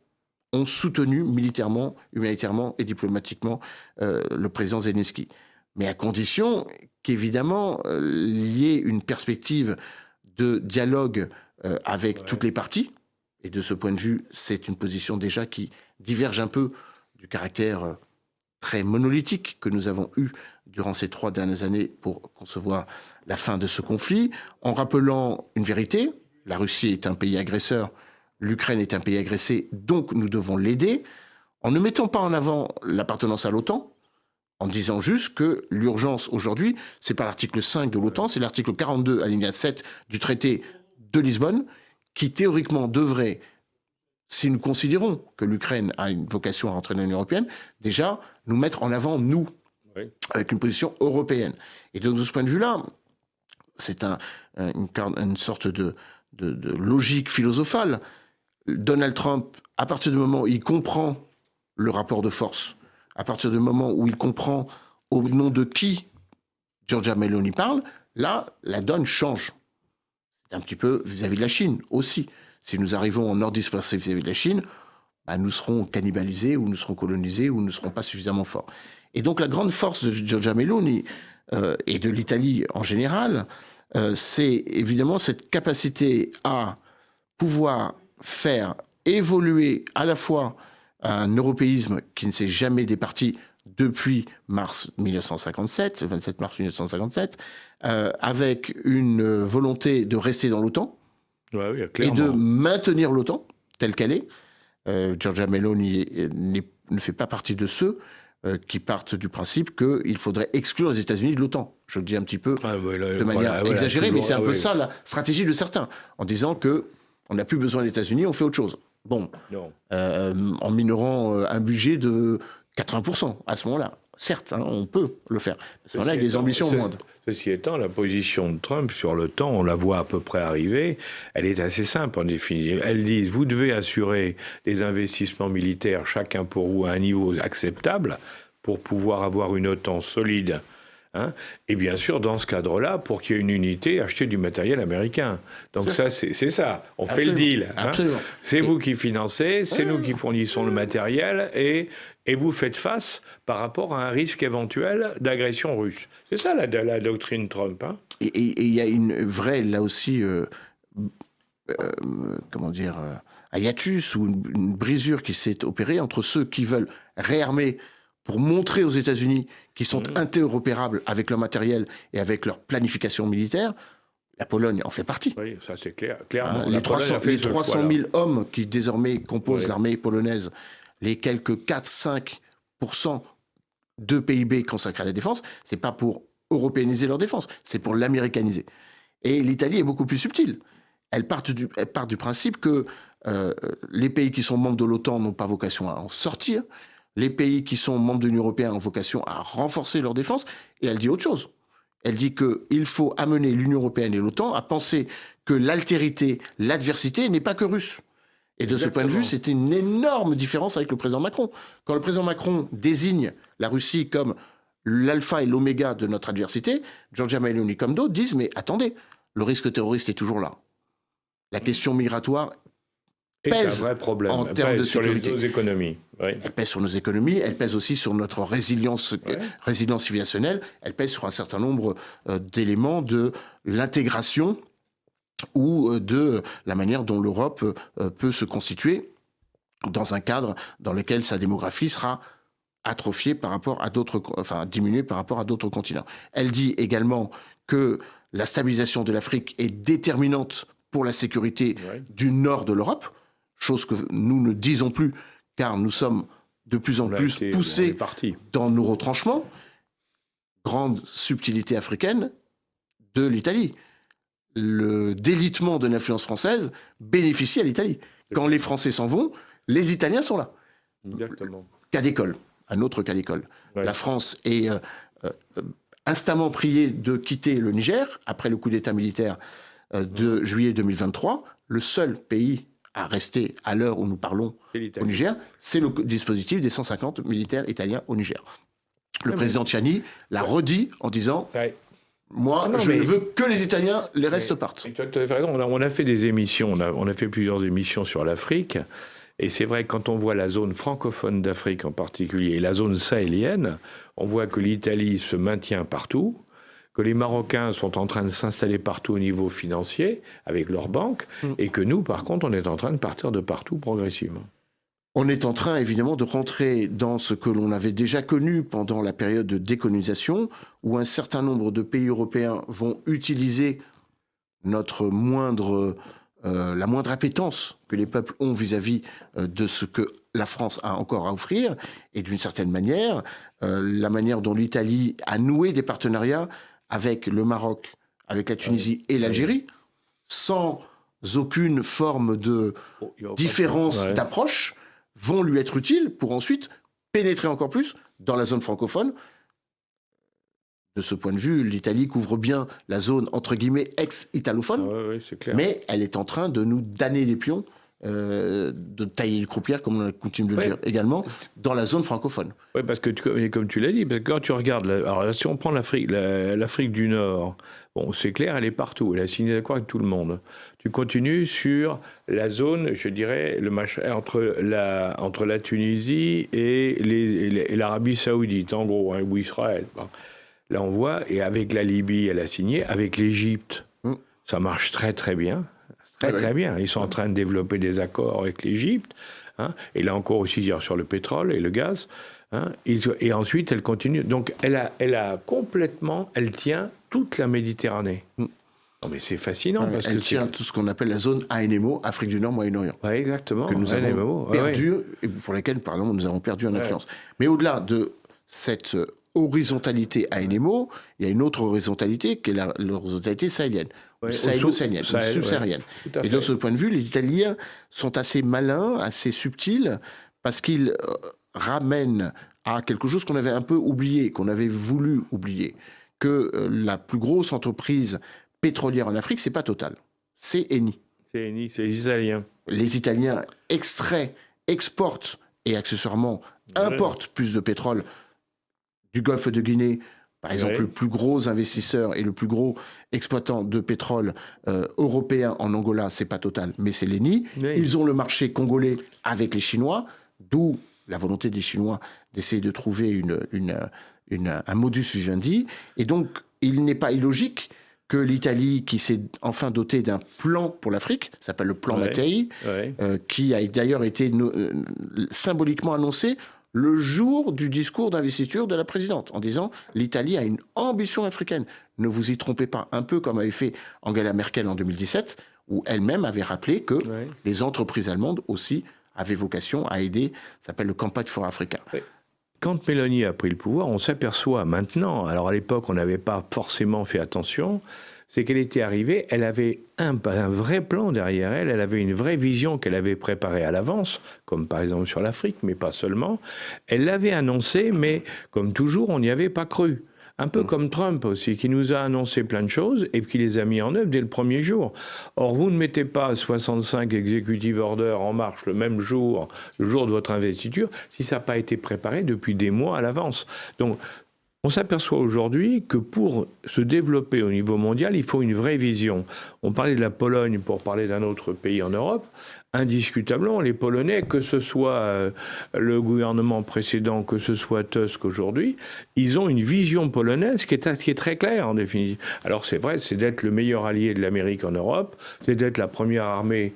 ont soutenu militairement, humanitairement et diplomatiquement le président Zelensky. Mais à condition qu'évidemment, il y ait une perspective de dialogue avec toutes les parties. Et de ce point de vue, c'est une position déjà qui diverge un peu du caractère très monolithique que nous avons eu durant ces 3 dernières années pour concevoir la fin de ce conflit, en rappelant une vérité: la Russie est un pays agresseur, l'Ukraine est un pays agressé, donc nous devons l'aider, en ne mettant pas en avant l'appartenance à l'OTAN, en disant juste que l'urgence aujourd'hui, c'est pas l'article 5 de l'OTAN, c'est l'article 42, alinéa 7 du traité de Lisbonne, qui théoriquement devrait, si nous considérons que l'Ukraine a une vocation à rentrer dans l'Union européenne, déjà nous mettre en avant, nous, avec une position européenne. Et donc de ce point de vue-là, c'est une sorte de logique philosophale. Donald Trump, à partir du moment où il comprend le rapport de force, à partir du moment où il comprend au nom de qui Giorgia Meloni parle, là, la donne change. C'est un petit peu vis-à-vis de la Chine aussi. Si nous arrivons en ordre dispersé vis-à-vis de la Chine, nous serons cannibalisés ou nous serons colonisés ou nous ne serons pas suffisamment forts. Et donc la grande force de Giorgia Meloni et de l'Italie en général, c'est évidemment cette capacité à pouvoir faire évoluer à la fois un européisme qui ne s'est jamais départi depuis mars 1957, 27 mars 1957, avec une volonté de rester dans l'OTAN et de maintenir l'OTAN telle qu'elle est. Giorgia Meloni ne fait pas partie de ceux qui partent du principe qu'il faudrait exclure les États-Unis de l'OTAN. Je le dis un petit peu de manière exagérée, mais c'est un peu ça la stratégie de certains, en disant qu'on n'a plus besoin des États-Unis, on fait autre chose. Bon, en minorant un budget de 80% à ce moment-là. Certes, on peut le faire. À ce moment-là, avec des ambitions moindres. Ceci étant, la position de Trump sur l'OTAN, on la voit à peu près arriver, elle est assez simple en définitive. Elles disent, vous devez assurer des investissements militaires, chacun pour vous, à un niveau acceptable, pour pouvoir avoir une OTAN solide. Et bien sûr, dans ce cadre-là, pour qu'il y ait une unité, acheter du matériel américain. Donc ça, c'est ça. On fait le deal. C'est vous qui financez, c'est nous qui fournissons le matériel, et vous faites face par rapport à un risque éventuel d'agression russe. C'est ça la doctrine Trump. Et il y a une vraie, là aussi, un hiatus ou une brisure qui s'est opérée entre ceux qui veulent réarmer pour montrer aux États-Unis qu'ils sont interopérables avec leur matériel et avec leur planification militaire. La Pologne en fait partie. Oui, ça c'est clair. Clairement. Les 300 000 hommes qui désormais composent l'armée polonaise, les quelques 4-5% de PIB consacrés à la défense, c'est pas pour européaniser leur défense, c'est pour l'américaniser. Et l'Italie est beaucoup plus subtile. Elle part du principe que les pays qui sont membres de l'OTAN n'ont pas vocation à en sortir. Les pays qui sont membres de l'Union européenne ont vocation à renforcer leur défense, et elle dit autre chose. Elle dit qu'il faut amener l'Union européenne et l'OTAN à penser que l'altérité, l'adversité n'est pas que russe. Et de ce point de vue, c'était une énorme différence avec le président Macron. Quand le président Macron désigne la Russie comme l'alpha et l'oméga de notre adversité, Giorgia Meloni comme d'autres disent « mais attendez, le risque terroriste est toujours là. La question migratoire pèse un vrai problème. en termes de sécurité. Sur nos économies. Oui. Elle pèse sur nos économies, elle pèse aussi sur notre résilience civilisationnelle, elle pèse sur un certain nombre d'éléments de l'intégration ou de la manière dont l'Europe peut se constituer dans un cadre dans lequel sa démographie sera atrophiée par rapport à d'autres, diminuée par rapport à d'autres continents. Elle dit également que la stabilisation de l'Afrique est déterminante pour la sécurité du nord de l'Europe, chose que nous ne disons plus, car nous sommes de plus en plus poussés dans nos retranchements. Grande subtilité africaine de l'Italie. Le délitement de l'influence française bénéficie à l'Italie. Quand les Français s'en vont, les Italiens sont là. Exactement. Cas d'école, un autre cas d'école. La France est instamment priée de quitter le Niger, après le coup d'État militaire de juillet 2023. Le seul pays à rester à l'heure où nous parlons au Niger, c'est le dispositif des 150 militaires italiens au Niger. Le président Tchani l'a redit en disant moi, je ne veux que les Italiens, les restes partent. Tu as raison, on a fait des émissions, on a fait plusieurs émissions sur l'Afrique, et c'est vrai que quand on voit la zone francophone d'Afrique en particulier, et la zone sahélienne, on voit que l'Italie se maintient partout, que les Marocains sont en train de s'installer partout au niveau financier, avec leurs banques, et que nous, par contre, on est en train de partir de partout progressivement. On est en train, évidemment, de rentrer dans ce que l'on avait déjà connu pendant la période de décolonisation, où un certain nombre de pays européens vont utiliser la moindre appétence que les peuples ont vis-à-vis de ce que la France a encore à offrir, et d'une certaine manière, la manière dont l'Italie a noué des partenariats avec le Maroc, avec la Tunisie et l'Algérie, sans aucune forme de différence d'approche, vont lui être utiles pour ensuite pénétrer encore plus dans la zone francophone. De ce point de vue, l'Italie couvre bien la zone, entre guillemets, ex-italophone, mais elle est en train de nous damner les pions, de tailler les croupières, comme on a coutume de le dire également, dans la zone francophone. Oui, parce que, comme tu l'as dit, parce que quand tu regardes, alors si on prend l'Afrique du Nord, bon, c'est clair, elle est partout, elle a signé d'accord avec tout le monde. Tu continues sur la zone, je dirais, entre la Tunisie et l'Arabie Saoudite, en gros, ou Israël. Bon. Là, on voit, et avec la Libye, elle a signé, avec l'Égypte, ça marche très très bien. Très bien. Ils sont en train de développer des accords avec l'Égypte. Hein, et là encore aussi dire sur le pétrole et le gaz. Hein, et ensuite, elle continue. Donc, elle tient toute la Méditerranée. Non, mais c'est fascinant. Parce elle que tient tout ce qu'on appelle la zone ANMO, Afrique du Nord, Moyen-Orient. Ouais, exactement. Que nous avons perdu, et pour laquelle, pardon, nous avons perdu en influence. Mais au-delà de cette horizontalité ANMO, il y a une autre horizontalité qui est l'horizontalité sahélienne. Sahélo-sahélienne, subsaharienne. Et de ce point de vue, les Italiens sont assez malins, assez subtils, parce qu'ils ramènent à quelque chose qu'on avait un peu oublié, qu'on avait voulu oublier, que la plus grosse entreprise pétrolière en Afrique, c'est pas Total, c'est Eni. C'est Eni, c'est les Italiens. Les Italiens extraient, exportent et accessoirement importent plus de pétrole du Golfe de Guinée. Par exemple, le plus gros investisseur et le plus gros exploitant de pétrole européen en Angola, c'est pas Total, mais c'est l'Eni. Ils ont le marché congolais avec les Chinois, d'où la volonté des Chinois d'essayer de trouver un modus vivendi. Et donc, il n'est pas illogique que l'Italie, qui s'est enfin dotée d'un plan pour l'Afrique, s'appelle le plan Mattei, qui a d'ailleurs été symboliquement annoncé le jour du discours d'investiture de la présidente, en disant « l'Italie a une ambition africaine ». Ne vous y trompez pas, un peu comme avait fait Angela Merkel en 2017, où elle-même avait rappelé que les entreprises allemandes aussi avaient vocation à aider, ça s'appelle le Compact for Africa. Quand Meloni a pris le pouvoir, on s'aperçoit maintenant, alors à l'époque on n'avait pas forcément fait attention, c'est qu'elle était arrivée, elle avait un vrai plan derrière elle, elle avait une vraie vision qu'elle avait préparée à l'avance, comme par exemple sur l'Afrique, mais pas seulement. Elle l'avait annoncé, mais comme toujours, on n'y avait pas cru. Un peu comme Trump aussi, qui nous a annoncé plein de choses et qui les a mis en œuvre dès le premier jour. Or, vous ne mettez pas 65 executive orders en marche le même jour, le jour de votre investiture, si ça n'a pas été préparé depuis des mois à l'avance. Donc, on s'aperçoit aujourd'hui que pour se développer au niveau mondial, il faut une vraie vision. On parlait de la Pologne pour parler d'un autre pays en Europe. Indiscutablement, les Polonais, que ce soit le gouvernement précédent, que ce soit Tusk aujourd'hui, ils ont une vision polonaise qui est très claire en définitive. Alors c'est vrai, c'est d'être le meilleur allié de l'Amérique en Europe, c'est d'être la première armée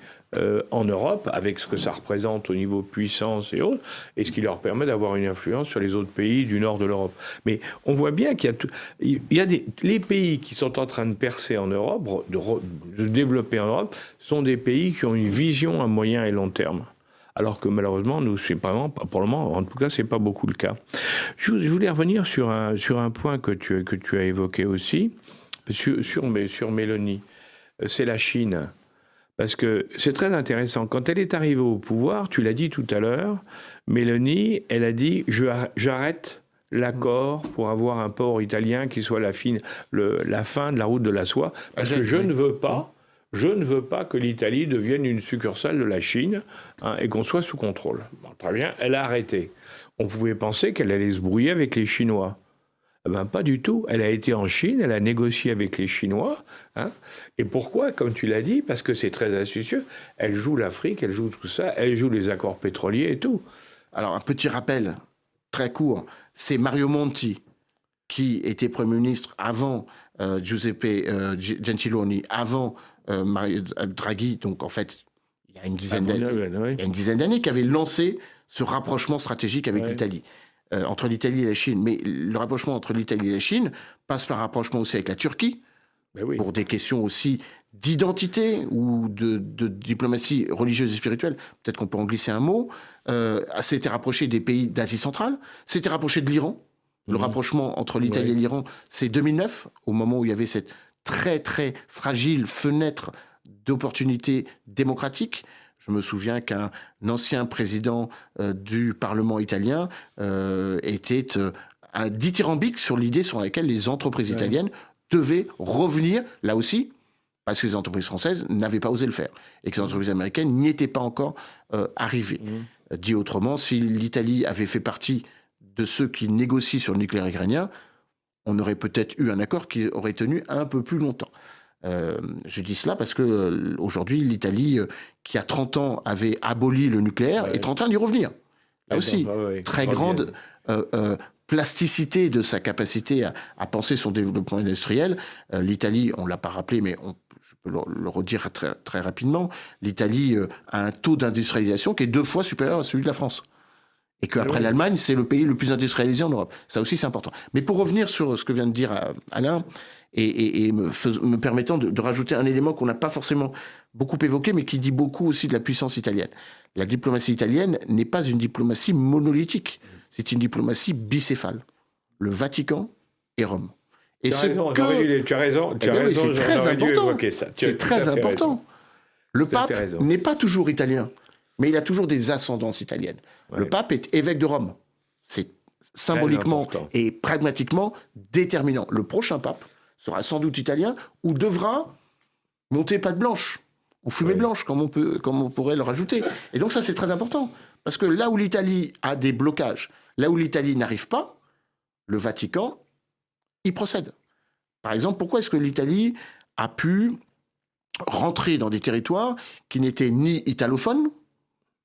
en Europe, avec ce que ça représente au niveau puissance et autres, et ce qui leur permet d'avoir une influence sur les autres pays du nord de l'Europe. Mais on voit bien qu'il y a les pays qui sont en train de percer en Europe, de développer en Europe, sont des pays qui ont une vision à moyen et long terme. Alors que malheureusement, nous, c'est pas, pour le moment, en tout cas, c'est pas beaucoup le cas. Je voulais revenir sur un point que tu as évoqué aussi, sur Meloni. C'est la Chine. Parce que c'est très intéressant. Quand elle est arrivée au pouvoir, tu l'as dit tout à l'heure, Meloni, elle a dit « j'arrête l'accord pour avoir un port italien qui soit la fin de la route de la soie, parce que je ne veux pas que l'Italie devienne une succursale de la Chine et qu'on soit sous contrôle. » Bon, très bien, elle a arrêté. On pouvait penser qu'elle allait se brouiller avec les Chinois. Ben, pas du tout. Elle a été en Chine, elle a négocié avec les Chinois. Et pourquoi? Comme tu l'as dit, parce que c'est très astucieux. Elle joue l'Afrique, elle joue tout ça, elle joue les accords pétroliers et tout. Alors, un petit rappel très court. C'est Mario Monti, qui était Premier ministre avant Giuseppe Gentiloni, avant Mario Draghi, donc en fait, il y a une dizaine d'années, qui avait lancé ce rapprochement stratégique avec l'Italie. Entre l'Italie et la Chine. Mais le rapprochement entre l'Italie et la Chine passe par un rapprochement aussi avec la Turquie, pour des questions aussi d'identité ou de diplomatie religieuse et spirituelle. Peut-être qu'on peut en glisser un mot. S'était rapproché des pays d'Asie centrale, s'était rapproché de l'Iran. Le rapprochement entre l'Italie et l'Iran, c'est 2009, au moment où il y avait cette très, très fragile fenêtre d'opportunité démocratique. Je me souviens qu'un ancien président du Parlement italien était dithyrambique sur l'idée sur laquelle les entreprises italiennes devaient revenir, là aussi, parce que les entreprises françaises n'avaient pas osé le faire, et que les entreprises américaines n'y étaient pas encore arrivées. Dit autrement, si l'Italie avait fait partie de ceux qui négocient sur le nucléaire iranien, on aurait peut-être eu un accord qui aurait tenu un peu plus longtemps. Je dis cela parce que aujourd'hui, l'Italie, qui a 30 ans avait aboli le nucléaire, est en train d'y revenir. Là aussi, très grande plasticité de sa capacité à penser son développement industriel. L'Italie, on ne l'a pas rappelé, mais je peux le redire très, très rapidement, l'Italie a un taux d'industrialisation qui est 2 fois supérieur à celui de la France. Et qu'après l'Allemagne, c'est le pays le plus industrialisé en Europe. Ça aussi, c'est important. Mais pour revenir sur ce que vient de dire Alain, et me permettant de rajouter un élément qu'on n'a pas forcément beaucoup évoqué, mais qui dit beaucoup aussi de la puissance italienne. La diplomatie italienne n'est pas une diplomatie monolithique. C'est une diplomatie bicéphale. Le Vatican et Rome. Et tu as raison, c'est très important. Ça. C'est très important. Le pape n'est pas toujours italien, mais il a toujours des ascendances italiennes. Ouais. Le pape est évêque de Rome. C'est symboliquement et pragmatiquement déterminant. Le prochain pape sera sans doute italien ou devra monter patte blanche ou fumée blanche, comme on pourrait le rajouter. Et donc ça, c'est très important. Parce que là où l'Italie a des blocages, là où l'Italie n'arrive pas, le Vatican y procède. Par exemple, pourquoi est-ce que l'Italie a pu rentrer dans des territoires qui n'étaient ni italophones,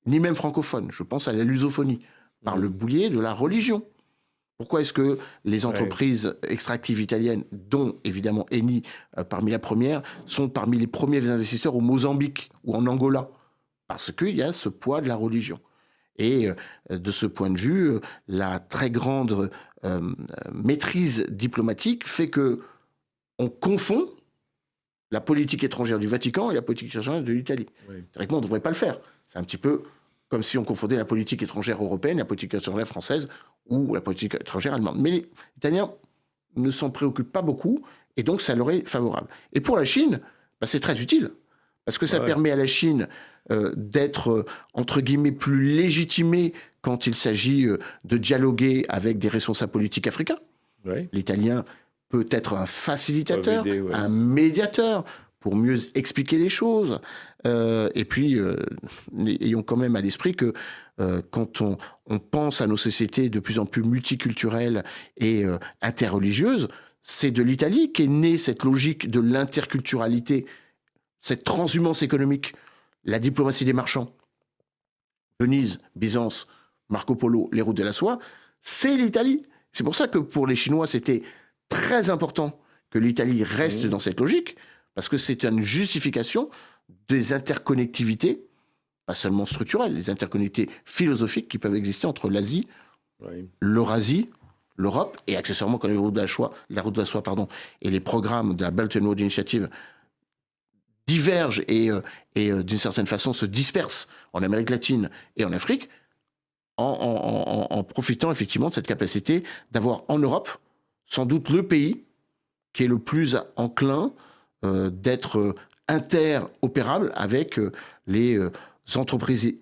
ni même francophones? Je pense à la lusophonie, par le boulier de la religion. Pourquoi est-ce que les entreprises extractives italiennes, dont évidemment Eni parmi la première, sont parmi les premiers investisseurs au Mozambique ou en Angola? Parce qu'il y a ce poids de la religion. Et de ce point de vue, la très grande maîtrise diplomatique fait que on confond la politique étrangère du Vatican et la politique étrangère de l'Italie. Oui. Théoriquement, on ne devrait pas le faire. C'est un petit peu comme si on confondait la politique étrangère européenne, la politique étrangère française ou la politique étrangère allemande. Mais les Italiens ne s'en préoccupent pas beaucoup, et donc ça leur est favorable. Et pour la Chine, c'est très utile, parce que ça permet à la Chine d'être, entre guillemets, plus légitimée quand il s'agit de dialoguer avec des responsables politiques africains. Oui. L'Italien peut être un facilitateur, un médiateur, pour mieux expliquer les choses. Et puis, ayons quand même à l'esprit que quand on pense à nos sociétés de plus en plus multiculturelles et interreligieuses, c'est de l'Italie qu'est née cette logique de l'interculturalité, cette transhumance économique, la diplomatie des marchands. Venise, Byzance, Marco Polo, les routes de la soie, c'est l'Italie. C'est pour ça que pour les Chinois, c'était très important que l'Italie reste dans cette logique, parce que c'est une justification des interconnectivités, pas seulement structurelles, les interconnectivités philosophiques qui peuvent exister entre l'Asie, l'Eurasie, l'Europe, et accessoirement quand la route de la soie, et les programmes de la Belt and Road Initiative divergent et d'une certaine façon se dispersent en Amérique latine et en Afrique, en profitant effectivement de cette capacité d'avoir en Europe sans doute le pays qui est le plus enclin d'être interopérable avec les entreprises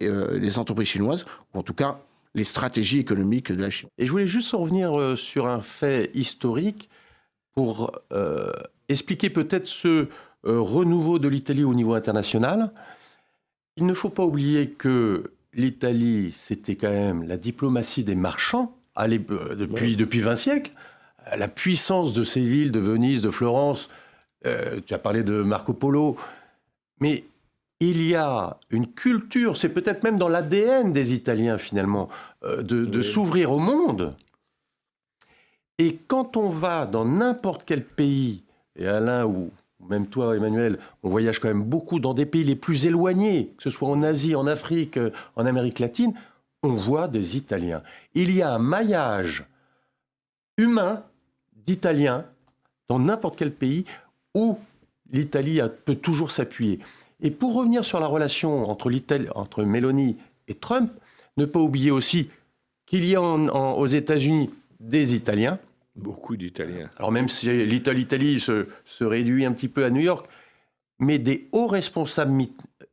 chinoises, ou en tout cas les stratégies économiques de la Chine. Et je voulais juste revenir sur un fait historique pour expliquer peut-être ce renouveau de l'Italie au niveau international. Il ne faut pas oublier que l'Italie, c'était quand même la diplomatie des marchands depuis 20 siècles. La puissance de ces villes, de Venise, de Florence, tu as parlé de Marco Polo, mais il y a une culture, c'est peut-être même dans l'ADN des Italiens finalement, de s'ouvrir au monde. Et quand on va dans n'importe quel pays, et Alain ou même toi Emmanuel, on voyage quand même beaucoup dans des pays les plus éloignés, que ce soit en Asie, en Afrique, en Amérique latine, on voit des Italiens. Il y a un maillage humain d'Italiens dans n'importe quel pays où l'Italie peut toujours s'appuyer. Et pour revenir sur la relation entre Meloni et Trump, ne pas oublier aussi qu'il y a aux États-Unis des Italiens. Beaucoup d'Italiens. Alors même si l'Italie se réduit un petit peu à New York, mais des hauts responsables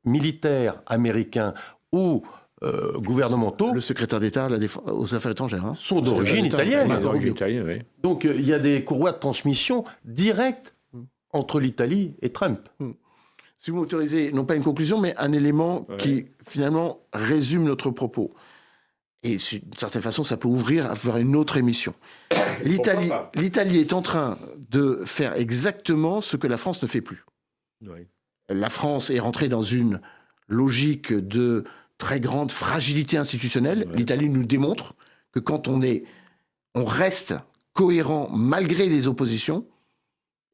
militaires américains ou gouvernementaux, le secrétaire d'État aux affaires étrangères, sont d'origine italienne. Oui. Donc il y a des courroies de transmission directes entre l'Italie et Trump. Si vous m'autorisez, non pas une conclusion, mais un élément qui finalement résume notre propos. Et d'une certaine façon, ça peut ouvrir vers une autre émission. L'Italie est en train de faire exactement ce que la France ne fait plus. Oui. La France est rentrée dans une logique de très grande fragilité institutionnelle. Ouais. L'Italie nous démontre que quand on reste cohérent malgré les oppositions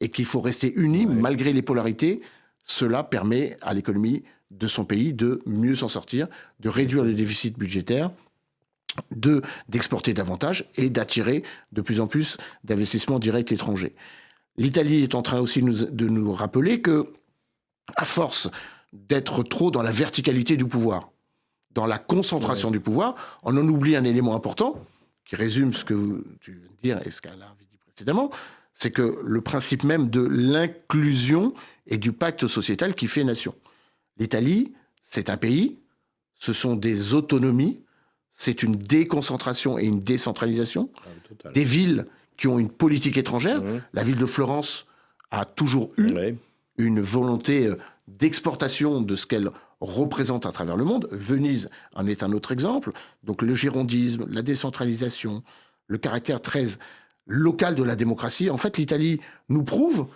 et qu'il faut rester unis malgré les polarités, cela permet à l'économie de son pays de mieux s'en sortir, de réduire le déficit budgétaire, d'exporter davantage et d'attirer de plus en plus d'investissements directs étrangers. L'Italie est en train aussi de nous rappeler que, à force d'être trop dans la verticalité du pouvoir, dans la concentration du pouvoir, on en oublie un élément important, qui résume ce que tu viens de dire et ce qu'Alain avait dit précédemment, c'est que le principe même de l'inclusion et du pacte sociétal qui fait nation. L'Italie, c'est un pays, ce sont des autonomies, c'est une déconcentration et une décentralisation, des villes qui ont une politique étrangère. La ville de Florence a toujours eu une volonté d'exportation de ce qu'elle représente à travers le monde. Venise en est un autre exemple. Donc le girondisme, la décentralisation, le caractère très local de la démocratie. En fait, l'Italie nous prouve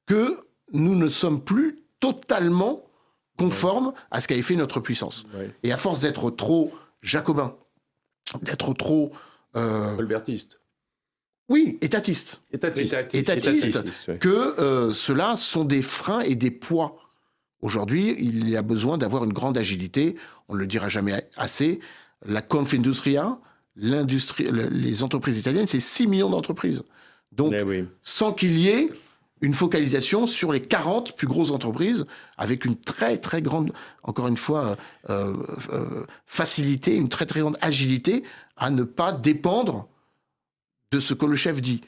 que nous ne sommes plus totalement conformes à ce qu'avait fait notre puissance. Et à force d'être trop jacobins, d'être trop... Albertiste. Oui, étatiste. Étatiste. Que ceux-là sont des freins et des poids. Aujourd'hui, il y a besoin d'avoir une grande agilité. On ne le dira jamais assez. La Confindustria, les entreprises italiennes, c'est 6 millions d'entreprises. Donc, sans qu'il y ait une focalisation sur les 40 plus grosses entreprises, avec une très, très grande, encore une fois, facilité, une très, très grande agilité à ne pas dépendre de ce que le chef dit.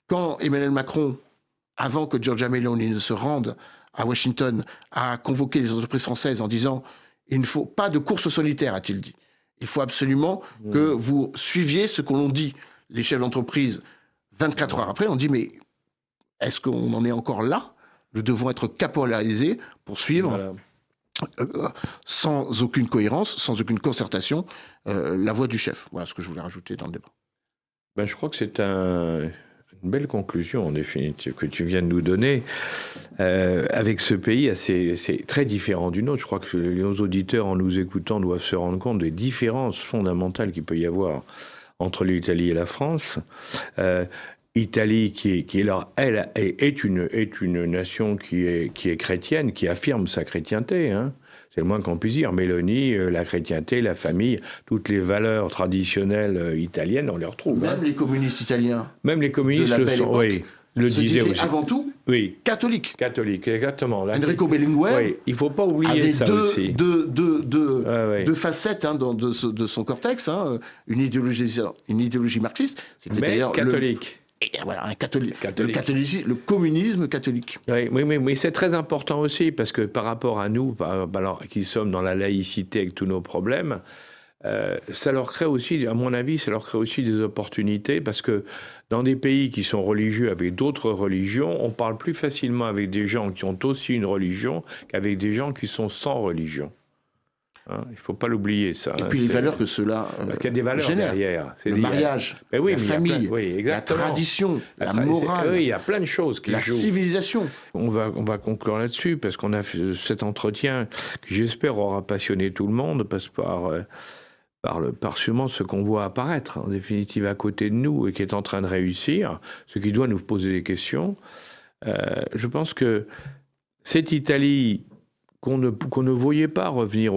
Quand Emmanuel Macron, avant que Giorgia Meloni ne se rende à Washington, a convoqué les entreprises françaises en disant « Il ne faut pas de course solitaire », a-t-il dit. Il faut absolument que vous suiviez ce que l'on dit. Les chefs d'entreprise, 24 heures après, on dit « Mais est-ce qu'on en est encore là ? Nous devons être caporalisés pour suivre, sans aucune cohérence, sans aucune concertation, la voix du chef. » Voilà ce que je voulais rajouter dans le débat. Ben, je crois que c'est une belle conclusion, en définitive, que tu viens de nous donner. Avec ce pays, c'est très différent du nôtre. Je crois que nos auditeurs, en nous écoutant, doivent se rendre compte des différences fondamentales qu'il peut y avoir entre l'Italie et la France. Italie, elle est une nation qui est chrétienne, qui affirme sa chrétienté, hein. C'est le moins qu'on puisse dire. Mélanie, la chrétienté, la famille, toutes les valeurs traditionnelles italiennes, on les retrouve. Même les communistes italiens. Même les communistes le disaient aussi. Avant tout catholiques. Catholiques, exactement. Là, Enrico Berlinguer. Il ne faut pas oublier ça aussi. Deux facettes de son cortex. Une idéologie marxiste. C'était d'ailleurs catholique. Et voilà, un catholique. Le communisme catholique. Oui, c'est très important aussi, parce que par rapport à nous, qui sommes dans la laïcité avec tous nos problèmes, ça leur crée aussi, à mon avis, des opportunités, parce que dans des pays qui sont religieux avec d'autres religions, on parle plus facilement avec des gens qui ont aussi une religion qu'avec des gens qui sont sans religion. Il ne faut pas l'oublier, ça. Et puis les valeurs que cela parce qu'il y a des valeurs derrière. Le mariage, la famille, la tradition, la morale. Oui, il y a plein de choses qui jouent. La civilisation. On va conclure là-dessus, parce qu'on a fait cet entretien qui, j'espère, aura passionné tout le monde, parce par sûrement ce qu'on voit apparaître, en définitive, à côté de nous, et qui est en train de réussir, ce qui doit nous poser des questions. Je pense que cette Italie qu'on ne voyait pas revenir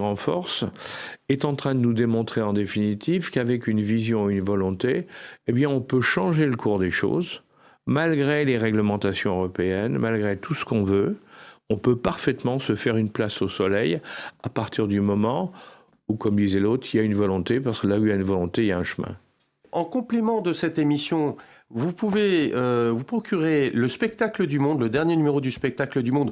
en force, est en train de nous démontrer en définitive qu'avec une vision et une volonté, eh bien, on peut changer le cours des choses, malgré les réglementations européennes, malgré tout ce qu'on veut, on peut parfaitement se faire une place au soleil à partir du moment où, comme disait l'autre, il y a une volonté, parce que là où il y a une volonté, il y a un chemin. En complément de cette émission, vous pouvez vous procurer le Spectacle du Monde, le dernier numéro du Spectacle du Monde,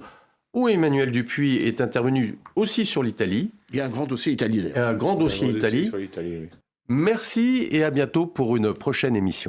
où Emmanuel Dupuis est intervenu aussi sur l'Italie. Il y a un grand dossier Italie, d'ailleurs. Un grand dossier Italie. Sur l'Italie, oui. Merci et à bientôt pour une prochaine émission.